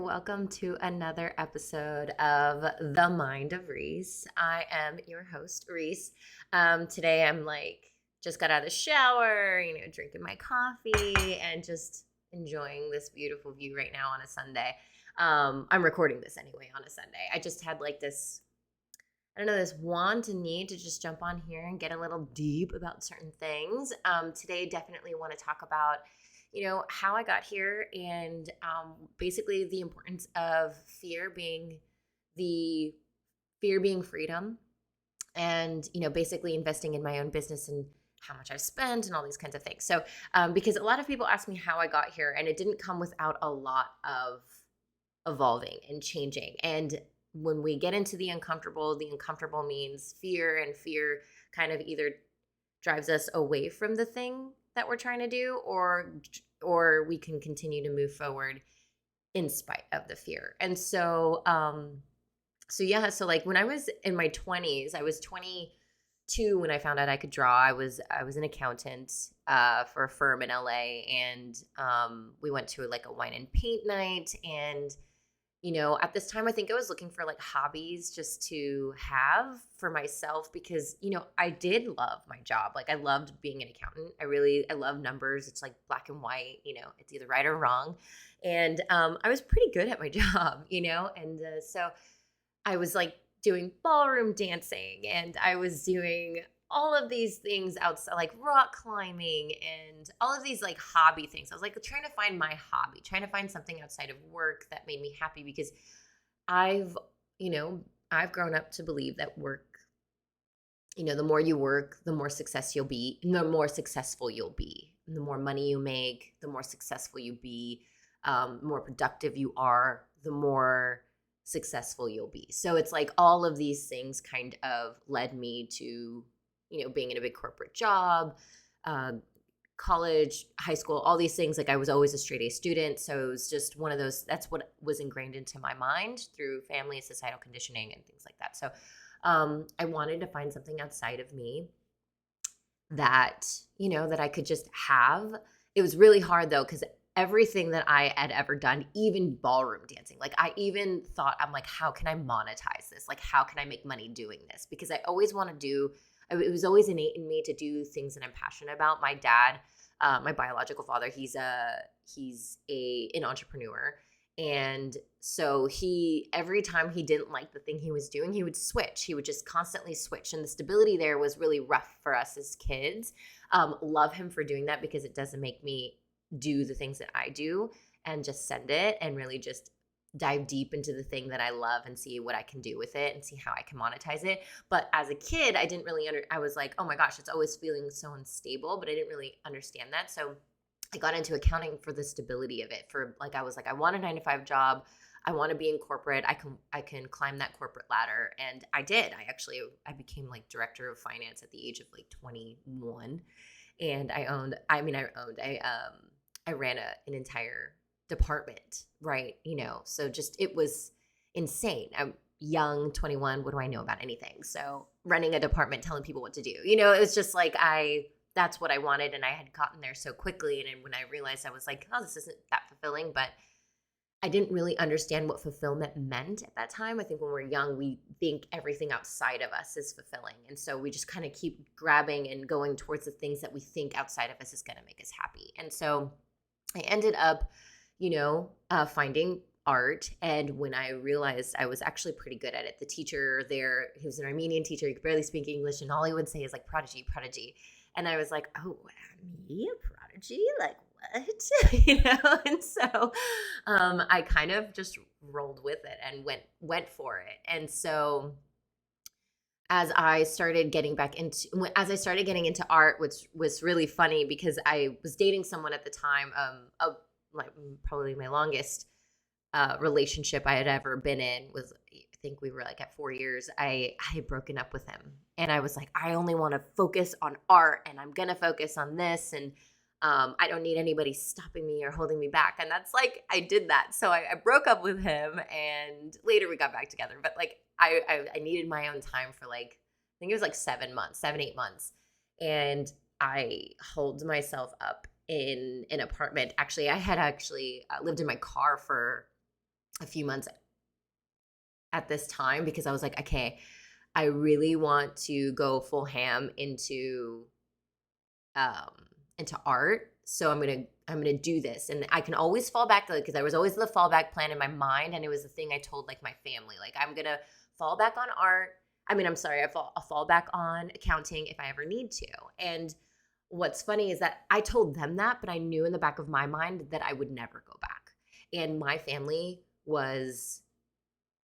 Welcome to another episode of The Mind of Reese. I am your host, Reese. Today I'm just got out of the shower, drinking my coffee and just enjoying this beautiful view right now on a Sunday. I'm recording this anyway on a Sunday. I just had this want and need to just jump on here and get a little deep about certain things. Today, definitely want to talk about how I got here and basically the importance of the fear being freedom, and basically investing in my own business and how much I've spent and all these kinds of things. So because a lot of people ask me how I got here, and it didn't come without a lot of evolving and changing. And when we get into the uncomfortable means fear, and fear kind of either drives us away from the thing that we're trying to do, or we can continue to move forward in spite of the fear. And so like when I was in my 20s, I was 22 when I found out I could draw. I was an accountant for a firm in LA, and we went to like a wine and paint night. And at this time, I think I was looking for like hobbies just to have for myself because, I did love my job. Like I loved being an accountant. I love numbers. It's like black and white, it's either right or wrong. And I was pretty good at my job, and so I was like doing ballroom dancing, and I was doing all of these things outside, like rock climbing and all of these like hobby things. I was like trying to find my hobby, trying to find something outside of work that made me happy because I've, I've grown up to believe that work, the more you work, the more successful you'll be. And the more money you make, the more successful you be, more productive you are, the more successful you'll be. So it's like all of these things kind of led me to being in a big corporate job, college, high school, all these things. Like I was always a straight A student. So it was just one of those, that's what was ingrained into my mind through family, societal conditioning, and things like that. So I wanted to find something outside of me that, that I could just have. It was really hard though, because everything that I had ever done, even ballroom dancing, like I even thought, I'm like, how can I monetize this? Like, how can I make money doing this? Because I always want to it was always innate in me to do things that I'm passionate about. My dad, my biological father, he's an entrepreneur. And so every time he didn't like the thing he was doing, he would switch. He would just constantly switch. And the stability there was really rough for us as kids. Love him for doing that because it doesn't make me do the things that I do and just send it and really just dive deep into the thing that I love and see what I can do with it and see how I can monetize it. But as a kid, I didn't really I was like, oh my gosh, it's always feeling so unstable, but I didn't really understand that. So I got into accounting for the stability of it. I was like, I want a 9-to-5 job. I want to be in corporate. I can climb that corporate ladder. And I did. I became like director of finance at the age of like 21. And I ran an entire department, right? So just, it was insane. I'm young, 21. What do I know about anything? So running a department, telling people what to do, it was just like, that's what I wanted. And I had gotten there so quickly. And then when I realized, I was like, oh, this isn't that fulfilling, but I didn't really understand what fulfillment meant at that time. I think when we're young, we think everything outside of us is fulfilling. And so we just kind of keep grabbing and going towards the things that we think outside of us is going to make us happy. And so I ended up, finding art. And when I realized I was actually pretty good at it, the teacher there, he was an Armenian teacher, he could barely speak English, and all he would say is like, prodigy, prodigy. And I was like, oh, me, a prodigy? Like what? And so I kind of just rolled with it and went for it. And so as I started getting into art, which was really funny because I was dating someone at the time, like probably my longest relationship I had ever been in was, I think we were like at 4 years. I had broken up with him, and I was like, I only want to focus on art, and I'm going to focus on this. And I don't need anybody stopping me or holding me back. And that's like, I did that. So I broke up with him, and later we got back together. But like, I needed my own time for like, I think it was like 7 months, 8 months. And I holed myself up in an apartment. Actually, I had lived in my car for a few months at this time because I was like, okay, I really want to go full ham um into art. So I'm gonna do this, and I can always fall back to it because there was always the fallback plan in my mind, and it was the thing I told like my family, like I'm gonna fall back on art. I mean, I'm sorry, I'll fall back on accounting if I ever need to. And what's funny is that I told them that, but I knew in the back of my mind that I would never go back. And my family was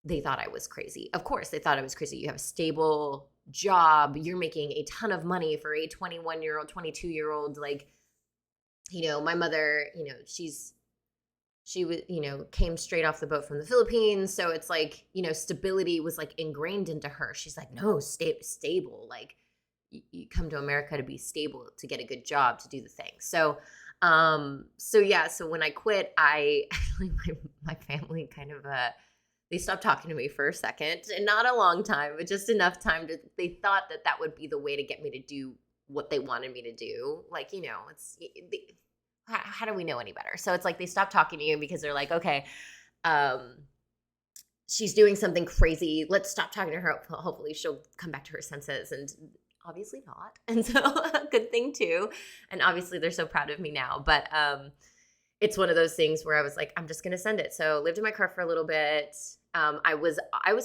they thought I was crazy. Of course, they thought I was crazy. You have a stable job, you're making a ton of money for a 21-year-old, 22-year-old. Like, my mother, she was, came straight off the boat from the Philippines. So it's like, stability was like ingrained into her. She's like, no, stable. Like, you come to America to be stable, to get a good job, to do the thing. So when I quit, I actually, my family kind of, they stopped talking to me for a second, and not a long time, but just enough time they thought that would be the way to get me to do what they wanted me to do. Like, how do we know any better? So it's like they stopped talking to you because they're like, okay, she's doing something crazy. Let's stop talking to her. Hopefully she'll come back to her senses. And obviously not. And so good thing too. And obviously they're so proud of me now. But it's one of those things where I was like, I'm just going to send it. So lived in my car for a little bit. I was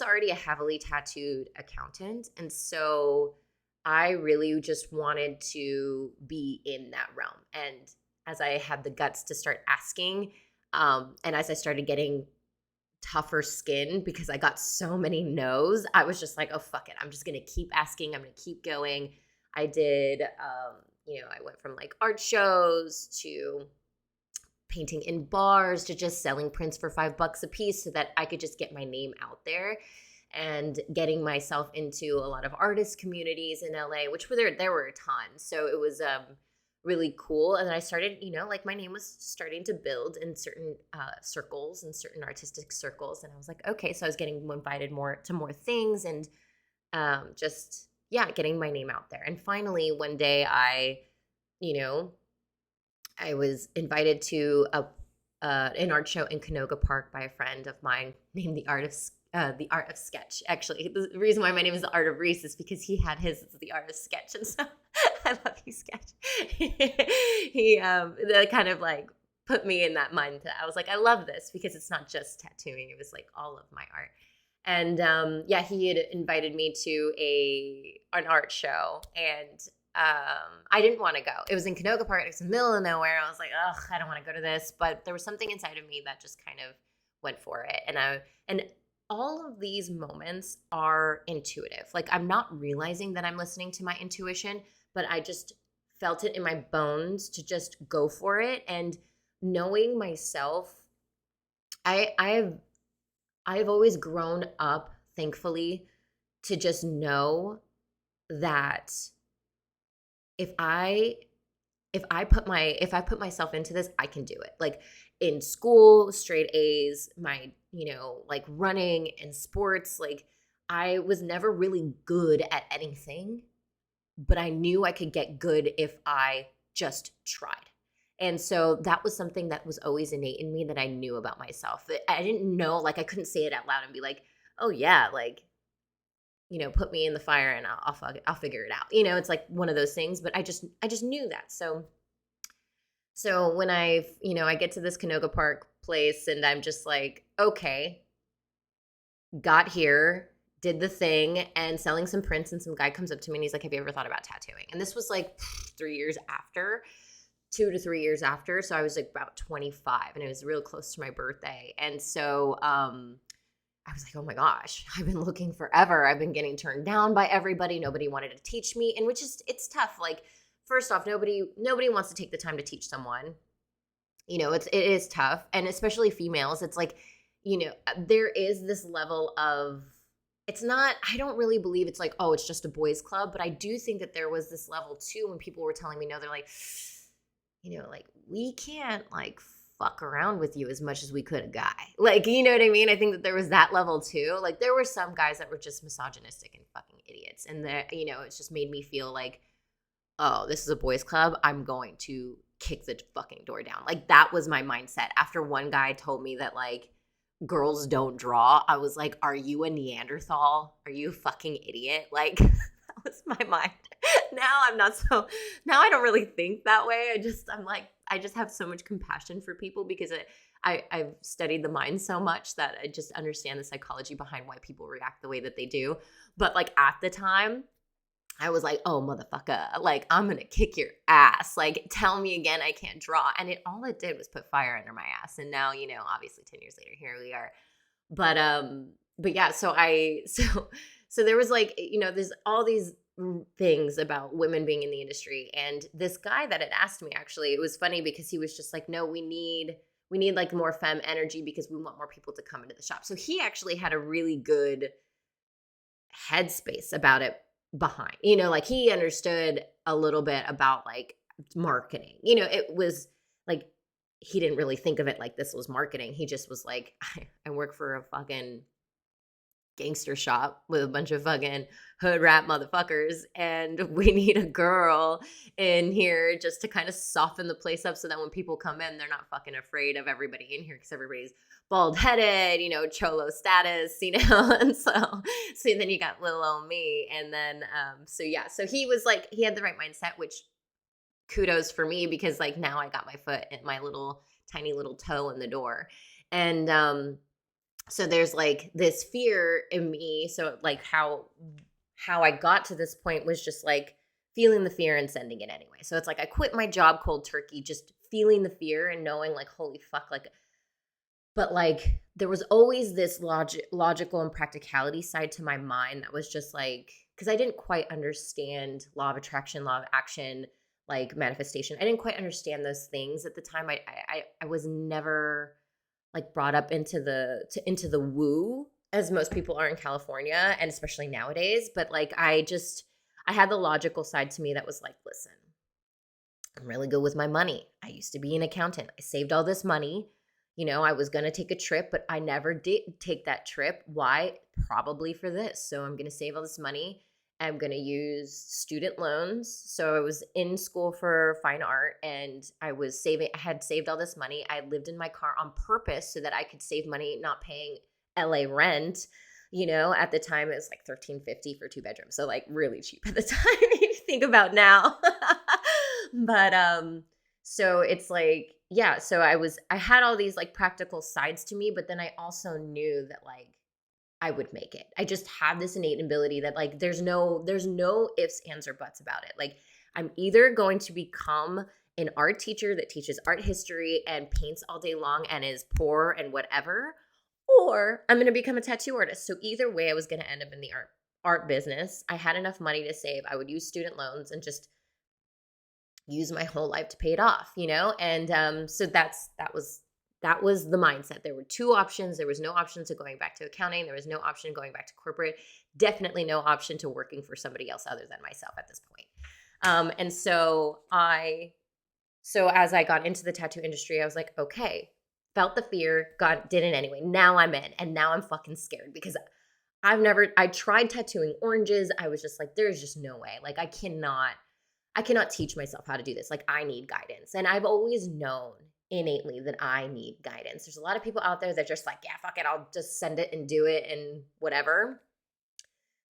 already a heavily tattooed accountant. And so I really just wanted to be in that realm. And as I had the guts to start asking, and as I started getting tougher skin because I got so many no's, I was just like, oh, fuck it. I'm just going to keep asking. I'm going to keep going. I did, I went from like art shows to painting in bars to just selling prints for $5 a piece so that I could just get my name out there, and getting myself into a lot of artist communities in LA, which there were a ton. So it was really cool. And then I started, like my name was starting to build in certain circles and certain artistic circles. And I was like, okay, so I was getting invited to more things, and getting my name out there. And finally, one day I was invited to an art show in Canoga Park by a friend of mine named the Art of Sketch. Actually, the reason why my name is the Art of Reese is because he had his the Art of Sketch, and so I love you, Sketch. He that kind of like put me in that mindset. I was like, I love this because it's not just tattooing; it was like all of my art. And he had invited me to an art show, and I didn't want to go. It was in Canoga Park. It was in the middle of nowhere. I was like, ugh, I don't want to go to this. But there was something inside of me that just kind of went for it. And all of these moments are intuitive. Like, I'm not realizing that I'm listening to my intuition, but I just felt it in my bones to just go for it. And knowing myself, I've always grown up, thankfully, to just know that if I put myself into this, I can do it. Like in school, straight A's, my, like running and sports, like I was never really good at anything, but I knew I could get good if I just tried. And so that was something that was always innate in me that I knew about myself. I didn't know, like I couldn't say it out loud and be like, oh yeah, like, put me in the fire and I'll figure it out. It's like one of those things, but I just knew that. So when I get to this Canoga Park place and I'm just like, okay, got here, did the thing and selling some prints, and some guy comes up to me and he's like, have you ever thought about tattooing? And this was like 2 to 3 years after. So I was like about 25 and it was real close to my birthday. And so, I was like, oh my gosh, I've been looking forever. I've been getting turned down by everybody. Nobody wanted to teach me. And it's tough. Like, first off, nobody wants to take the time to teach someone. It is tough. And especially females, it's like, there is this level of, I don't really believe it's like, oh, it's just a boys club. But I do think that there was this level too when people were telling me, no, they're like, like we can't like fuck around with you as much as we could a guy. Like, you know what I mean? I think that there was that level too. Like there were some guys that were just misogynistic and fucking idiots. And that, it's just made me feel like, oh, this is a boys club. I'm going to kick the fucking door down. Like that was my mindset after one guy told me that like, girls don't draw, I was like, are you a Neanderthal? Are you a fucking idiot? Like, that was my mind. Now I'm not so, now I don't really think that way. I'm like, I just have so much compassion for people because I've studied the mind so much that I just understand the psychology behind why people react the way that they do. But like at the time, I was like, oh, motherfucker, like, I'm going to kick your ass. Like, tell me again I can't draw. And all it did was put fire under my ass. And now, obviously 10 years later, here we are. But yeah, so there was like, there's all these things about women being in the industry. And this guy that had asked me, actually, it was funny because he was just like, no, we need like more femme energy because we want more people to come into the shop. So he actually had a really good headspace about it behind, like he understood a little bit about like marketing. It was like he didn't really think of it like this was marketing. He just was like, I work for a fucking gangster shop with a bunch of fucking hood rat motherfuckers, and we need a girl in here just to kind of soften the place up so that when people come in, they're not fucking afraid of everybody in here because everybody's bald headed, cholo status, and so then you got little old me. And then so he was like, he had the right mindset, which kudos for me because like now I got my foot and my little tiny little toe in the door. And so there's like this fear in me. So like how I got to this point was just like feeling the fear and sending it anyway. So it's like I quit my job cold turkey, just feeling the fear and knowing like, holy fuck, like, but like there was always this logical and practicality side to my mind that was just like, because I didn't quite understand law of attraction, law of action, like manifestation. I didn't quite understand those things at the time. I was never like brought up into the woo as most people are in California and especially nowadays. But like I had the logical side to me that was like, listen, I'm really good with my money. I used to be an accountant. I saved all this money. I was going to take a trip, but I never did take that trip. Why? Probably for this. So I'm going to save all this money. I'm going to use student loans. So I was in school for fine art and I had saved all this money. I lived in my car on purpose so that I could save money not paying LA rent. At the time it was like $13.50 for 2 bedrooms. So like really cheap at the time if you think about now. But so it's like, yeah, so I had all these like practical sides to me, but then I also knew that like I would make it. I just have this innate ability that like there's no ifs, ands, or buts about it. Like I'm either going to become an art teacher that teaches art history and paints all day long and is poor and whatever, or I'm going to become a tattoo artist. So either way, I was going to end up in the art business. I had enough money to save. I would use student loans and just use my whole life to pay it off, And so that was the mindset. There were 2 options. There was no option to going back to accounting. There was no option going back to corporate. Definitely no option to working for somebody else other than myself at this point. And so as I got into the tattoo industry, I was like, okay, felt the fear, did it anyway. Now I'm in, and now I'm fucking scared because I tried tattooing oranges. I was just like, there's just no way. Like I cannot teach myself how to do this. Like I need guidance. And I've always known innately that I need guidance. There's a lot of people out there that just like, yeah, fuck it, I'll just send it and do it and whatever.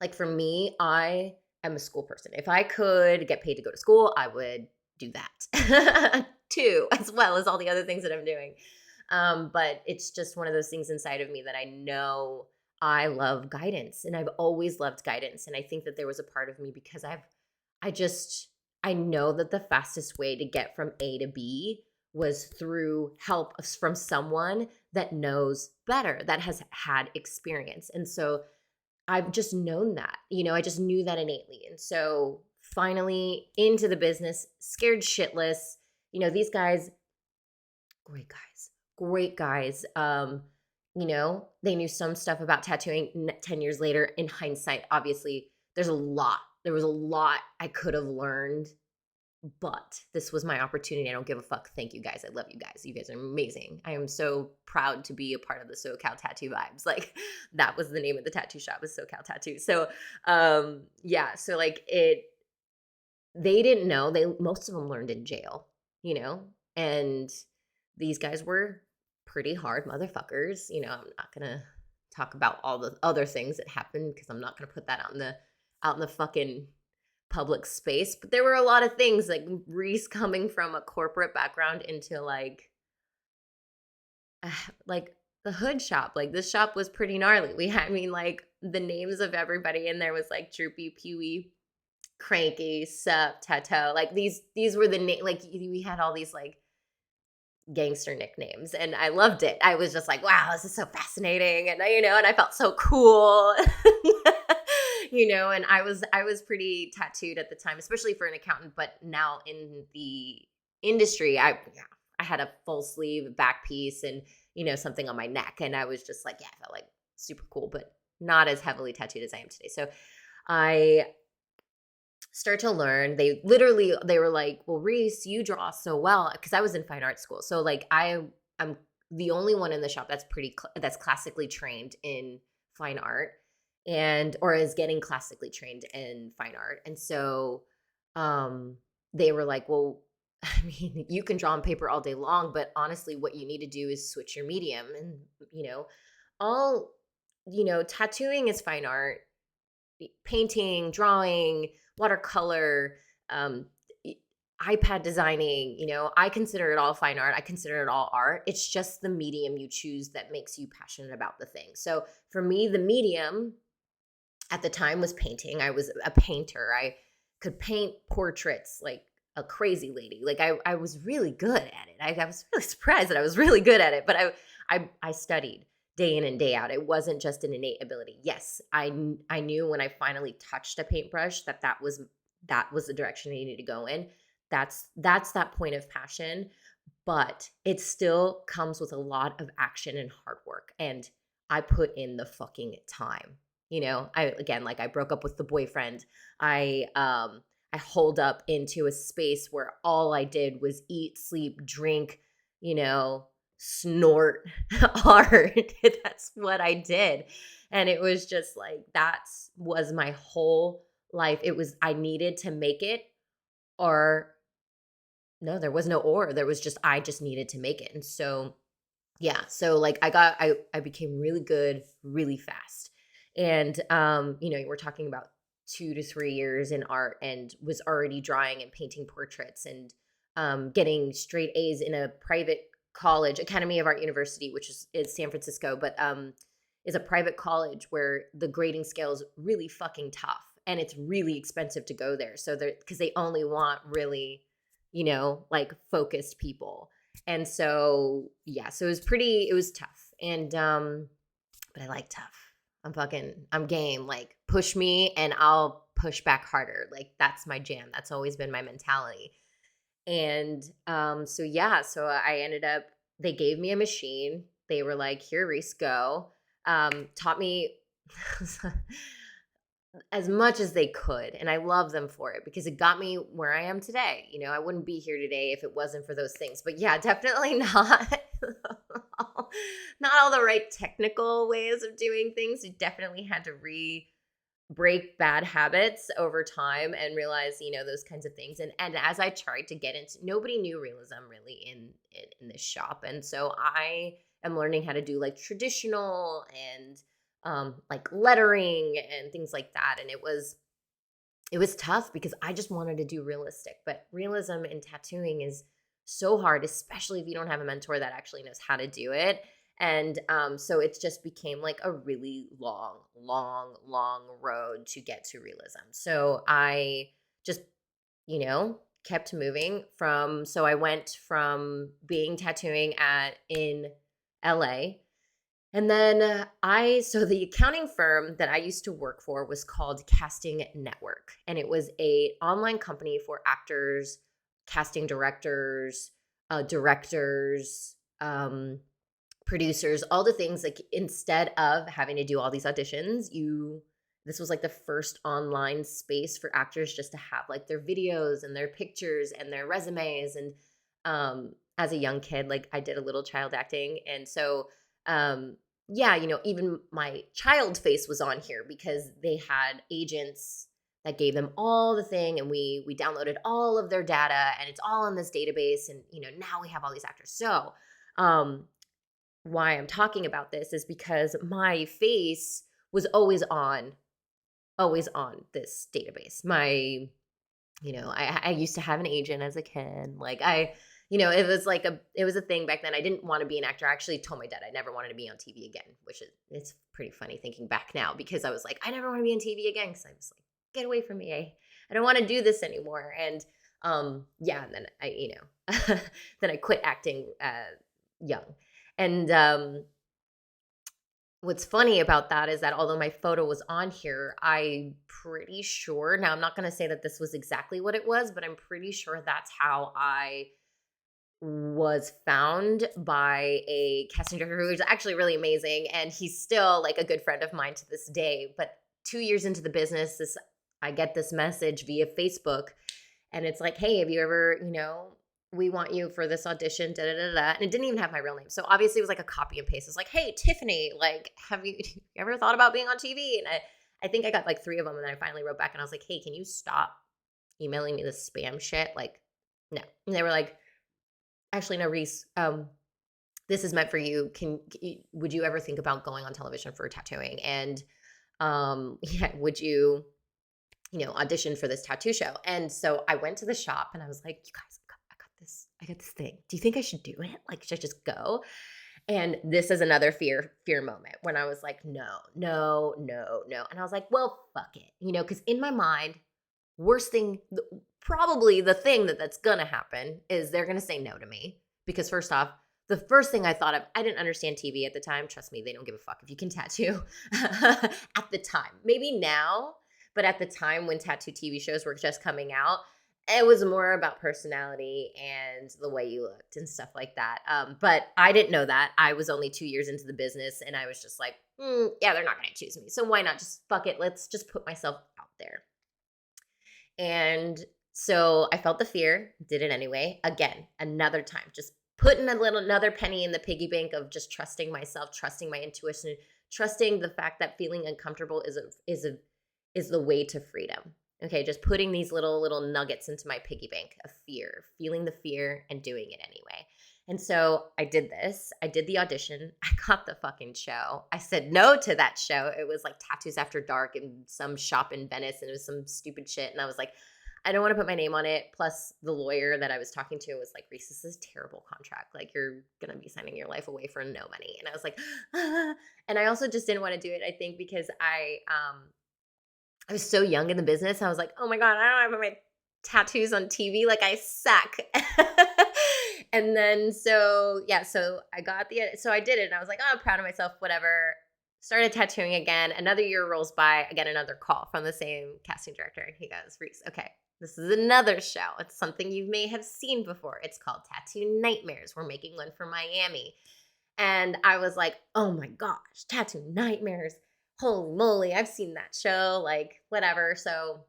Like for me, I am a school person. If I could get paid to go to school, I would do that too, as well as all the other things that I'm doing. But it's just one of those things inside of me that I know I love guidance, and I've always loved guidance. And I think that there was a part of me because I know that the fastest way to get from A to B was through help from someone that knows better, that has had experience. And so I've just known that, I just knew that innately. And so finally into the business, scared shitless, these guys, great guys. They knew some stuff about tattooing 10 years later. In hindsight, obviously there was a lot I could have learned, but this was my opportunity. I don't give a fuck. Thank you guys. I love you guys. You guys are amazing. I am so proud to be a part of the SoCal Tattoo Vibes. Like that was the name of the tattoo shop, was SoCal Tattoo. So, yeah. So like they didn't know. Most of them learned in jail, and these guys were pretty hard motherfuckers. You know, I'm not gonna talk about all the other things that happened because I'm not gonna put that out in the fucking public space. But there were a lot of things like Reese coming from a corporate background into like the hood shop. Like this shop was pretty gnarly. We had, I mean, like the names of everybody in there was like Droopy, Pewee, Cranky, Sup, Tato. Like these were the name. Like we had all these like gangster nicknames, and I loved it. I was just like, wow, this is so fascinating, and and I felt so cool. And I was pretty tattooed at the time, especially for an accountant. But now in the industry, I had a full sleeve back piece and something on my neck, and I was just like, yeah, I felt like super cool, but not as heavily tattooed as I am today. So I start to learn. They were like, well, Reese, you draw so well, because I was in fine art school. So like I'm the only one in the shop that's classically trained in fine art, and or is getting classically trained in fine art. And so they were like, well, I mean, you can draw on paper all day long, but honestly, what you need to do is switch your medium. And all tattooing is fine art, painting, drawing, watercolor, iPad designing, I consider it all fine art. I consider it all art. It's just the medium you choose that makes you passionate about the thing. So for me, the medium at the time was painting. I was a painter. I could paint portraits like a crazy lady. Like I was really good at it. I was really surprised that I was really good at it, but I studied day in and day out. It wasn't just an innate ability. Yes, I knew when I finally touched a paintbrush that was the direction I needed to go in. That's that point of passion, but it still comes with a lot of action and hard work. And I put in the fucking time. I broke up with the boyfriend. I holed up into a space where all I did was eat, sleep, drink, snort art. That's what I did. And it was just like, that was my whole life. I needed to make it, or no, there was no or. There was just, I just needed to make it. And so, yeah. So like I became really good really fast. And, we're talking about 2 to 3 years in art, and was already drawing and painting portraits, and getting straight A's in a private college, Academy of Art University, which is in San Francisco, but is a private college where the grading scale is really fucking tough, and it's really expensive to go there. So because they only want really, like focused people. And so, yeah, so it was tough. And, but I like tough. I'm game. Like push me and I'll push back harder. Like that's my jam. That's always been my mentality. And so yeah, so I ended up, they gave me a machine. They were like, here, Reese, go. Taught me as much as they could. And I love them for it, because it got me where I am today. I wouldn't be here today if it wasn't for those things. But yeah, definitely not not all the right technical ways of doing things. You definitely had to break bad habits over time and realize, those kinds of things. And as I tried to get into, nobody knew realism really in this shop. And so I am learning how to do like traditional and like lettering and things like that. And it was tough because I just wanted to do realistic, but realism in tattooing is so hard, especially if you don't have a mentor that actually knows how to do it. And so it just became like a really long road to get to realism. So I just, kept moving so I went from being tattooing in LA. And then so the accounting firm that I used to work for was called Casting Network. And it was a online company for actors, casting directors, producers, all the things. Like instead of having to do all these auditions, this was like the first online space for actors just to have like their videos and their pictures and their resumes. And as a young kid, like I did a little child acting. And so yeah, even my child face was on here because they had agents that gave them all the thing, and we downloaded all of their data, and it's all in this database. And now we have all these actors. So why I'm talking about this is because my face was always on this database. I used to have an agent as a kid. Like it was a thing back then. I didn't want to be an actor. I actually told my dad I never wanted to be on TV again, it's pretty funny thinking back now, because I was like, I never want to be on TV again, because I was like, get away from me. I don't want to do this anymore. And and then then I quit acting young. And what's funny about that is that although my photo was on here, I'm pretty sure, now I'm not going to say that this was exactly what it was, but I'm pretty sure that's how I was found by a casting director who was actually really amazing. And he's still like a good friend of mine to this day. But 2 years into the business, I get this message via Facebook, and it's like, hey, have you ever, we want you for this audition, da da da da. And it didn't even have my real name. So obviously it was like a copy and paste. It's like, hey, Tiffany, like, have you ever thought about being on TV? And I think I got like 3 of them. And then I finally wrote back and I was like, hey, can you stop emailing me this spam shit? Like, no. And they were like, actually, no, Reese, this is meant for you. Would you ever think about going on television for tattooing? And would you, audition for this tattoo show? And so I went to the shop and I was like, you guys, I got this thing. Do you think I should do it? Like, should I just go? And this is another fear moment when I was like, no. And I was like, well, fuck it. Because in my mind, worst thing, probably the thing that's going to happen is they're going to say no to me. Because first off, the first thing I thought of, I didn't understand TV at the time. Trust me, they don't give a fuck if you can tattoo at the time. Maybe now, but at the time when tattoo TV shows were just coming out, it was more about personality and the way you looked and stuff like that. But I didn't know that. I was only 2 years into the business, and I was just like, yeah, they're not going to choose me. So why not just fuck it? Let's just put myself out there. And so I felt the fear, did it anyway. Again, another time, just putting another penny in the piggy bank of just trusting myself, trusting my intuition, trusting the fact that feeling uncomfortable is the way to freedom. Okay, just putting these little nuggets into my piggy bank of fear, feeling the fear and doing it anyway. And so I did this. I did the audition. I got the fucking show. I said no to that show. It was like Tattoos After Dark in some shop in Venice, and it was some stupid shit. And I was like, I don't want to put my name on it. Plus, the lawyer that I was talking to was like, Reese, this is a terrible contract. Like, you're going to be signing your life away for no money. And I was like, ah. And I also just didn't want to do it, I think, because I was so young in the business. I was like, oh my God, I don't have my tattoos on TV. Like, I suck. And then, so I did it. And I was like, oh, I'm proud of myself, whatever. Started tattooing again. Another year rolls by. Again, another call from the same casting director. And he goes, Reese, okay, this is another show. It's something you may have seen before. It's called Tattoo Nightmares. We're making one for Miami. And I was like, oh my gosh, Tattoo Nightmares. Holy moly, I've seen that show, like whatever. So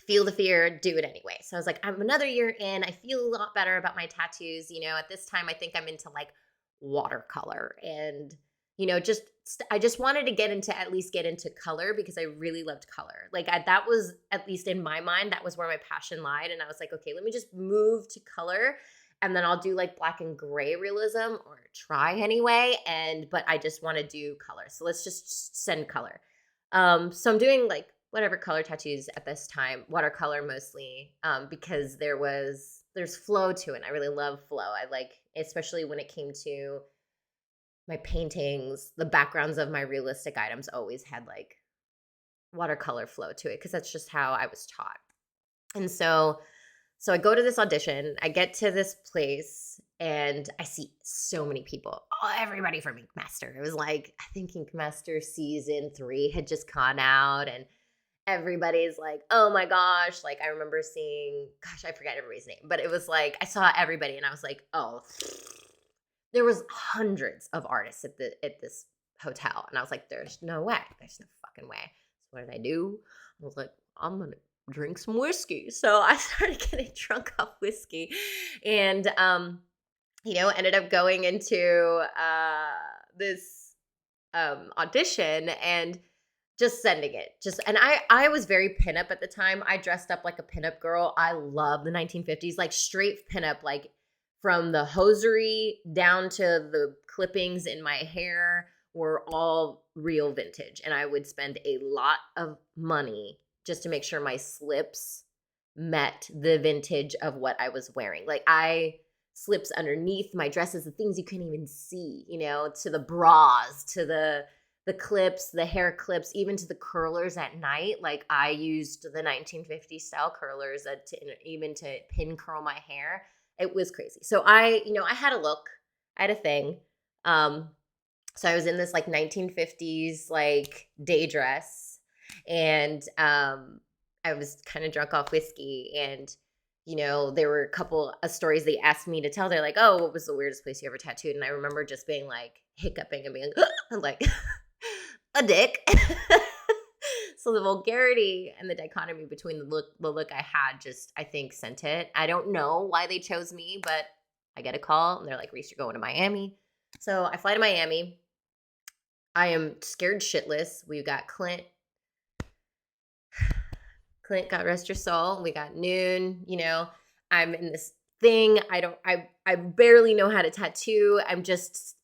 feel the fear, do it anyway. So I was like, I'm another year in. I feel a lot better about my tattoos. At this time, I think I'm into like watercolor and, I just wanted to at least get into color because I really loved color. Like that was, at least in my mind, that was where my passion lied. And I was like, okay, let me just move to color. And then I'll do like black and gray realism, or try anyway. But I just want to do color. So let's just send color. So I'm doing like whatever color tattoos at this time, watercolor mostly, because there's flow to it. I really love flow. I like, especially when it came to my paintings, the backgrounds of my realistic items always had like watercolor flow to it, because that's just how I was taught. And so I go to this audition, I get to this place, and I see so many people. Oh, everybody from Ink Master. It was like, I think Ink Master season 3 had just gone out, and everybody's like, oh my gosh. Like, I remember seeing, gosh, I forget everybody's name, but it was like, I saw everybody, and I was like, oh, there was hundreds of artists at this hotel. And I was like, there's no way. There's no fucking way. So what did I do? I was like, I'm going to drink some whiskey. So I started getting drunk off whiskey, and ended up going into this audition and just sending it. And I was very pinup at the time. I dressed up like a pinup girl. I love the 1950s, like straight pinup, like from the hosiery down to the clippings in my hair were all real vintage. And I would spend a lot of money just to make sure my slips met the vintage of what I was wearing. Like slips underneath my dresses, the things you couldn't even see, to the bras, to the clips, the hair clips, even to the curlers at night. Like I used the 1950s style curlers even to pin curl my hair. It was crazy. So I had a look, I had a thing. So I was in this like 1950s like day dress, and I was kind of drunk off whiskey, and there were a couple of stories they asked me to tell. They're like, "Oh, what was the weirdest place you ever tattooed?" And I remember just being like hiccuping and being like, a dick. So the vulgarity and the dichotomy between the look I had I think sent it. I don't know why they chose me, but I get a call and they're like, "Reese, you're going to Miami." So I fly to Miami. I am scared shitless. We got Clint, God rest your soul. We got Noon, I'm in this thing. I barely know how to tattoo. I'm just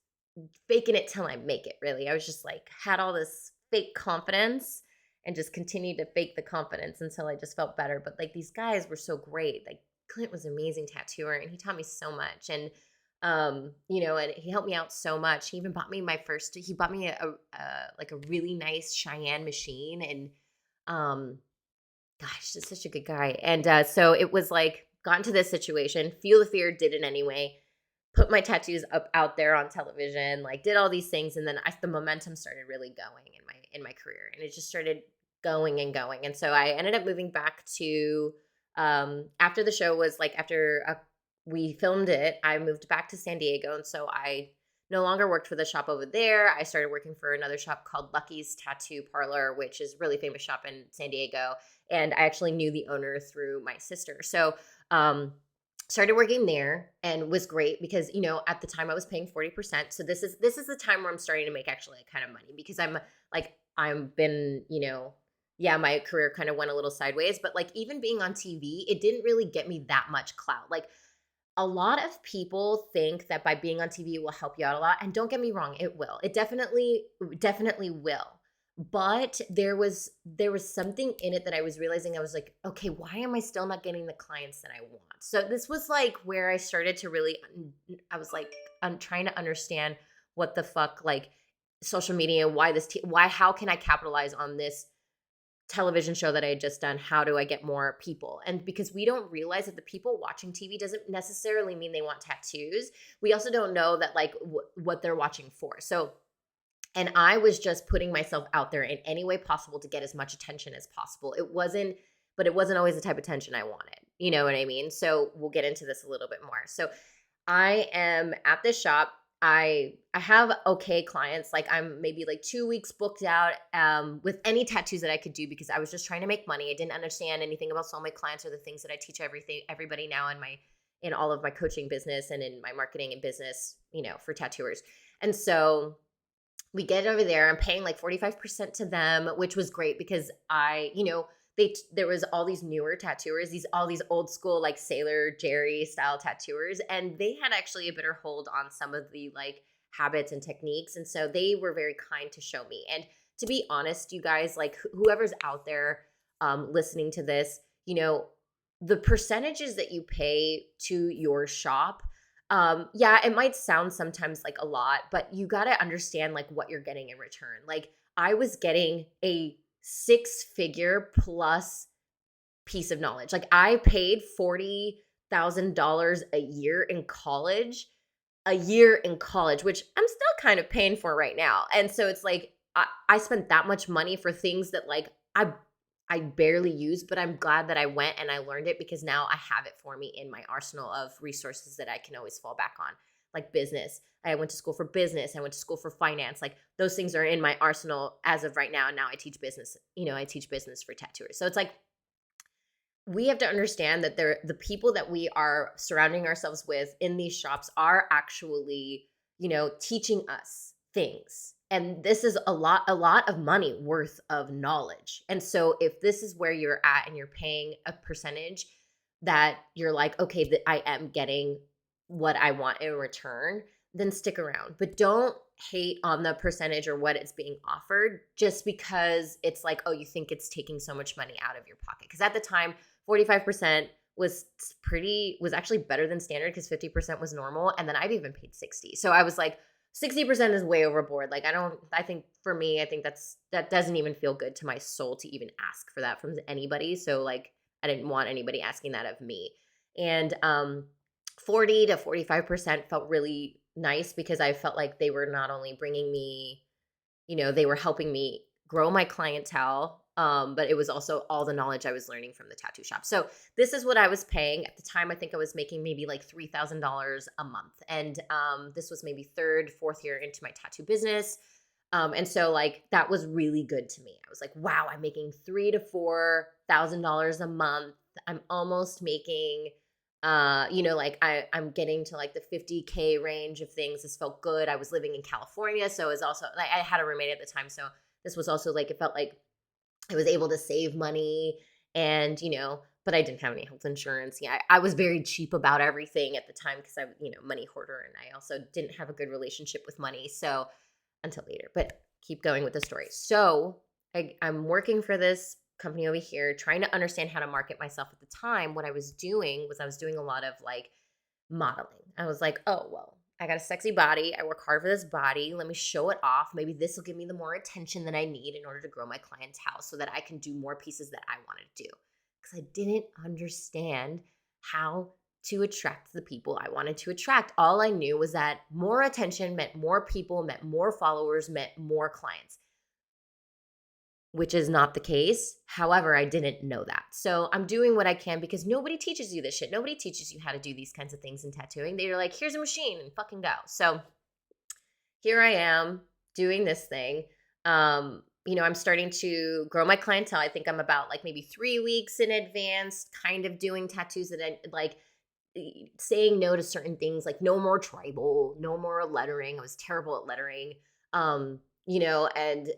faking it till I make it, really. I was just like, had all this fake confidence and just continued to fake the confidence until I just felt better. But like these guys were so great. Like Clint was an amazing tattooer and he taught me so much. And and he helped me out so much. He even bought me he bought me a really nice Cheyenne machine. And gosh, just such a good guy. And so it was like, got into this situation, Feel the Fear, did it anyway, put my tattoos out there on television, like did all these things. And then the momentum started really going in my career, and it just started going and going. And so I ended up moving back to, after the show was like, we filmed it, I moved back to San Diego. And so I no longer worked for the shop over there. I started working for another shop called Lucky's Tattoo Parlor, which is a really famous shop in San Diego. And I actually knew the owner through my sister. So started working there, and was great because, at the time I was paying 40%. So this is the time where I'm starting to make actually kind of money, because I'm been, my career kind of went a little sideways, but like even being on TV, it didn't really get me that much clout. Like a lot of people think that by being on TV it will help you out a lot. And don't get me wrong, it will. It definitely will. But there was something in it that I was realizing. I was like, okay, why am I still not getting the clients that I want? So this was like where I started to really, I was like, I'm trying to understand what the fuck, like social media, how can I capitalize on this television show that I had just done? How do I get more people? And because we don't realize that the people watching TV doesn't necessarily mean they want tattoos. We also don't know that like what they're watching for. So, and I was just putting myself out there in any way possible to get as much attention as possible. It wasn't always the type of attention I wanted. You know what I mean? So we'll get into this a little bit more. So I am at this shop. I have okay clients. Like I'm maybe like 2 weeks booked out with any tattoos that I could do, because I was just trying to make money. I didn't understand anything about soulmate clients or the things that I teach everybody now in all of my coaching business and in my marketing and business, for tattooers. And so we get over there. I'm paying like 45% to them, which was great because there was all these newer tattooers, all these old school like Sailor Jerry style tattooers, and they had actually a better hold on some of the like habits and techniques. And so they were very kind to show me. And to be honest, you guys, like whoever's out there listening to this, the percentages that you pay to your shop, it might sound sometimes like a lot, but you got to understand like what you're getting in return. Like I was getting a 6-figure plus piece of knowledge. Like I paid $40,000 a year in college, which I'm still kind of paying for right now. And so it's like, I spent that much money for things that like I barely use, but I'm glad that I went and I learned it, because now I have it for me in my arsenal of resources that I can always fall back on, like business. I went to school for business. I went to school for finance. Like those things are in my arsenal as of right now. And now I teach business. I teach business for tattooers. So it's like, we have to understand that the people that we are surrounding ourselves with in these shops are actually, teaching us things. And this is a lot of money worth of knowledge. And so if this is where you're at and you're paying a percentage that you're like, okay, that I am getting what I want in return, then stick around. But don't hate on the percentage or what it's being offered just because it's like, oh, you think it's taking so much money out of your pocket. Because at the time, 45% was actually better than standard because 50% was normal. And then I've even paid 60. So I was like, 60% is way overboard. Like, I think for me, I think that doesn't even feel good to my soul to even ask for that from anybody. So like, I didn't want anybody asking that of me. And 40 to 45% felt really nice because I felt like they were not only bringing me, they were helping me grow my clientele, but it was also all the knowledge I was learning from the tattoo shop. So this is what I was paying at the time. I think I was making maybe like $3,000 a month, and this was maybe third, fourth year into my tattoo business. And so like that was really good to me. I was like, wow, I'm making $3,000 to $4,000 a month. I'm almost making like I'm getting to like the 50K range of things. This felt good. I was living in California, so it was also like I had a roommate at the time, so this was also like it felt like I was able to save money, and but I didn't have any health insurance. Yeah, I was very cheap about everything at the time because I'm money hoarder, and I also didn't have a good relationship with money. So until later, but keep going with the story. So I'm working for this company over here, trying to understand how to market myself. At the time, what I was doing was I was doing a lot of like modeling. I was like, oh, well, I got a sexy body. I work hard for this body. Let me show it off. Maybe this will give me the more attention that I need in order to grow my clientele so that I can do more pieces that I want to do. Because I didn't understand how to attract the people I wanted to attract. All I knew was that more attention meant more people, meant more followers, meant more clients, which is not the case. However, I didn't know that. So I'm doing what I can because nobody teaches you this shit. Nobody teaches you how to do these kinds of things in tattooing. They're like, here's a machine and fucking go. So here I am doing this thing. I'm starting to grow my clientele. I think I'm about like maybe 3 weeks in advance, kind of doing tattoos that I like, saying no to certain things, like no more tribal, no more lettering. I was terrible at lettering. And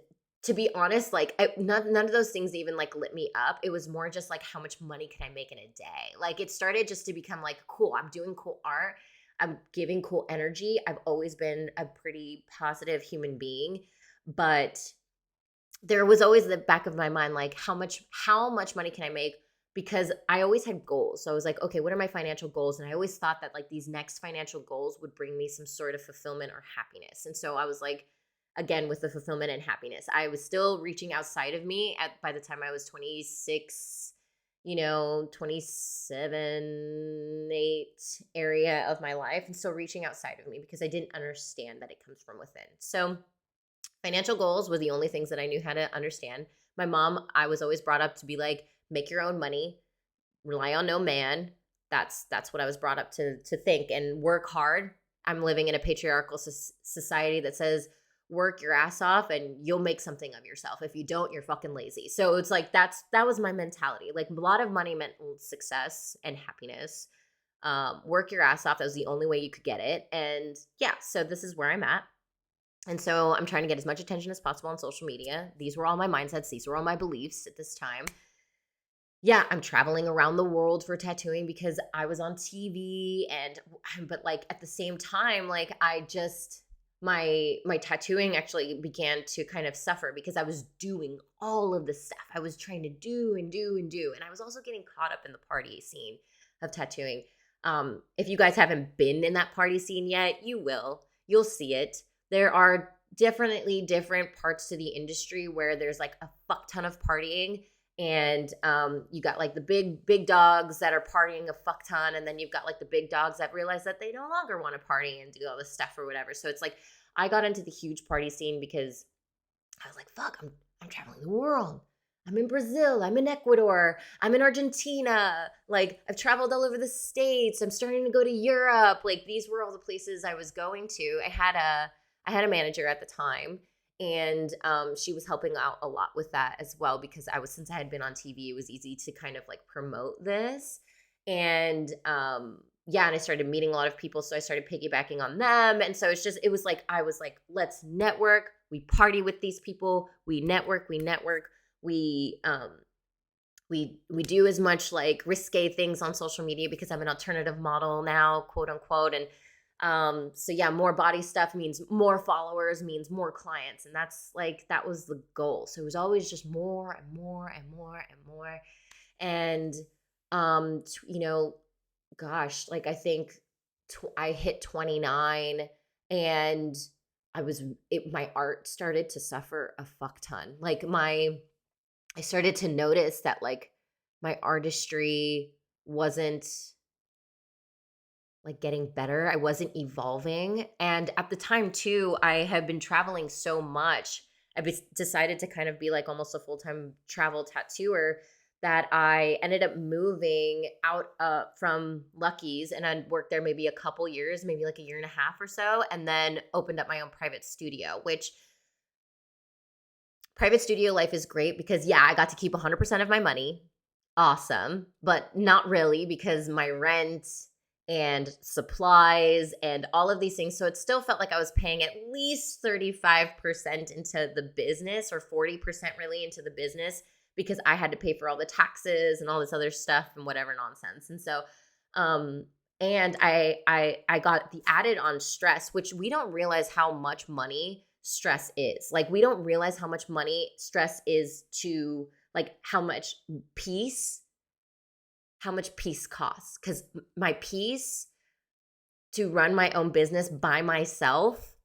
to be honest, like none of those things even like lit me up. It was more just like how much money can I make in a day? Like it started just to become like, cool, I'm doing cool art. I'm giving cool energy. I've always been a pretty positive human being, but there was always the back of my mind, like how much money can I make? Because I always had goals. So I was like, okay, what are my financial goals? And I always thought that like these next financial goals would bring me some sort of fulfillment or happiness. And so I was like, again, with the fulfillment and happiness, I was still reaching outside of me by the time I was 26, 27, 8 area of my life, and still reaching outside of me because I didn't understand that it comes from within. So financial goals were the only things that I knew how to understand. My mom, I was always brought up to be like, make your own money, rely on no man. That's what I was brought up to think, and work hard. I'm living in a patriarchal society that says work your ass off and you'll make something of yourself. If you don't, you're fucking lazy. So it's like that was my mentality. Like a lot of money meant success and happiness. Work your ass off. That was the only way you could get it. And yeah, so this is where I'm at. And so I'm trying to get as much attention as possible on social media. These were all my mindsets. These were all my beliefs at this time. Yeah, I'm traveling around the world for tattooing because I was on TV, but like at the same time, like I just my tattooing actually began to kind of suffer because I was doing all of the stuff. I was trying to do and do and do, and I was also getting caught up in the party scene of tattooing. If you guys haven't been in that party scene yet, you will. You'll see it. There are definitely different parts to the industry where there's like a fuck ton of partying. And you got like the big dogs that are partying a fuck ton, and then you've got like the big dogs that realize that they no longer want to party and do all this stuff or whatever. So it's like I got into the huge party scene because I was like, fuck, I'm traveling the world. I'm in Brazil, I'm in Ecuador, I'm in Argentina. Like I've traveled all over the States. I'm starting to go to Europe. Like these were all the places I was going to. I had a manager at the time. And she was helping out a lot with that as well because since I had been on TV, it was easy to kind of like promote this. And and I started meeting a lot of people, so I started piggybacking on them. And so it was like I was like, let's network. We party with these people. We network. We we do as much like risque things on social media because I'm an alternative model now, quote unquote. And so yeah, more body stuff means more followers, means more clients. And that's like, that was the goal. So it was always just more and more and more and more. And, you know, gosh, like I think I hit 29 and my art started to suffer a fuck ton. Like I started to notice that like my artistry wasn't like getting better. I wasn't evolving. And at the time too, I had been traveling so much. Decided to kind of be like almost a full-time travel tattooer that I ended up moving out from Lucky's, and I'd worked there maybe a couple years, maybe like a year and a half or so, and then opened up my own private studio, which private studio life is great because yeah, I got to keep 100% of my money. Awesome. But not really because my rent and supplies and all of these things. So it still felt like I was paying at least 35% into the business, or 40% really into the business, because I had to pay for all the taxes and all this other stuff and whatever nonsense. And so, and I got the added on stress, which we don't realize how much money stress is. Like we don't realize how much money stress is to like how much peace costs. Because my peace to run my own business by myself,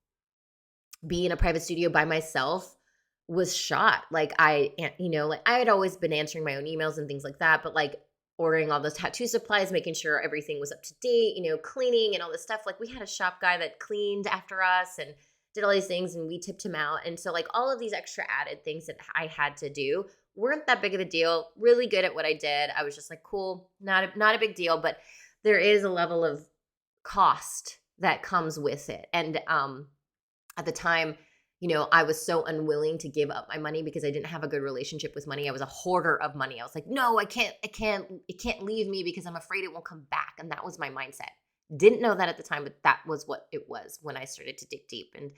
be in a private studio by myself, was shot. Like I had always been answering my own emails and things like that, but like ordering all those tattoo supplies, making sure everything was up to date, cleaning and all this stuff. Like we had a shop guy that cleaned after us and did all these things, and we tipped him out. And so like all of these extra added things that I had to do weren't that big of a deal. Really good at what I did. I was just like, cool, not a big deal, but there is a level of cost that comes with it. And at the time, I was so unwilling to give up my money because I didn't have a good relationship with money. I was a hoarder of money. I was like, no, it can't leave me because I'm afraid it won't come back. And that was my mindset. Didn't know that at the time, but that was what it was when I started to dig deep. And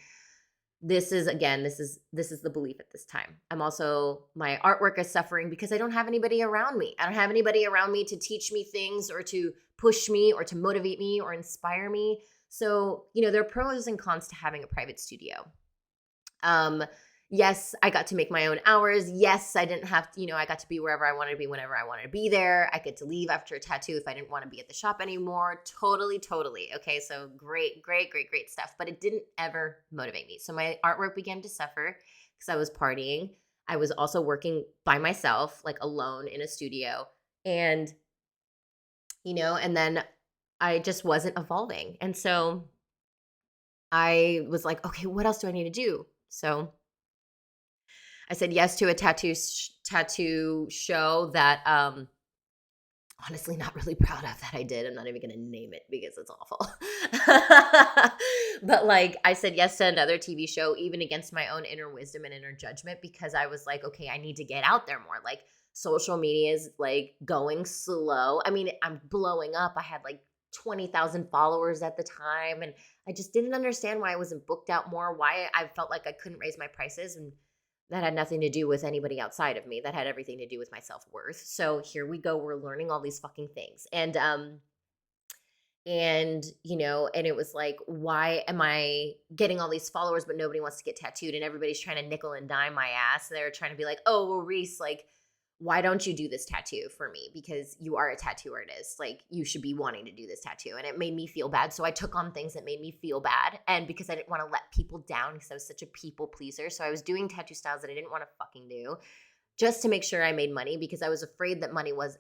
this is the belief at this time. I'm also, my artwork is suffering because I don't have anybody around me. I don't have anybody around me to teach me things or to push me or to motivate me or inspire me. So, there are pros and cons to having a private studio. Yes, I got to make my own hours. Yes, I didn't have to, I got to be wherever I wanted to be, whenever I wanted to be there. I get to leave after a tattoo if I didn't want to be at the shop anymore. Totally. Okay. So great stuff. But it didn't ever motivate me. So my artwork began to suffer because I was partying. I was also working by myself, like alone in a studio. And, and then I just wasn't evolving. And so I was like, okay, what else do I need to do? So I said yes to a tattoo show that honestly not really proud of that I did. I'm not even going to name it because it's awful. But like I said yes to another TV show, even against my own inner wisdom and inner judgment, because I was like, okay, I need to get out there more. Like social media is like going slow. I mean, I'm blowing up. I had like 20,000 followers at the time, and I just didn't understand why I wasn't booked out more, why I felt like I couldn't raise my prices. And that had nothing to do with anybody outside of me. That had everything to do with my self-worth. So here we go. We're learning all these fucking things. And it was like, why am I getting all these followers, but nobody wants to get tattooed, and everybody's trying to nickel and dime my ass. They're trying to be like, oh, well, Reese, like, why don't you do this tattoo for me? Because you are a tattoo artist. Like, you should be wanting to do this tattoo. And it made me feel bad. So I took on things that made me feel bad. And because I didn't want to let people down, because I was such a people pleaser. So I was doing tattoo styles that I didn't want to fucking do just to make sure I made money, because I was afraid that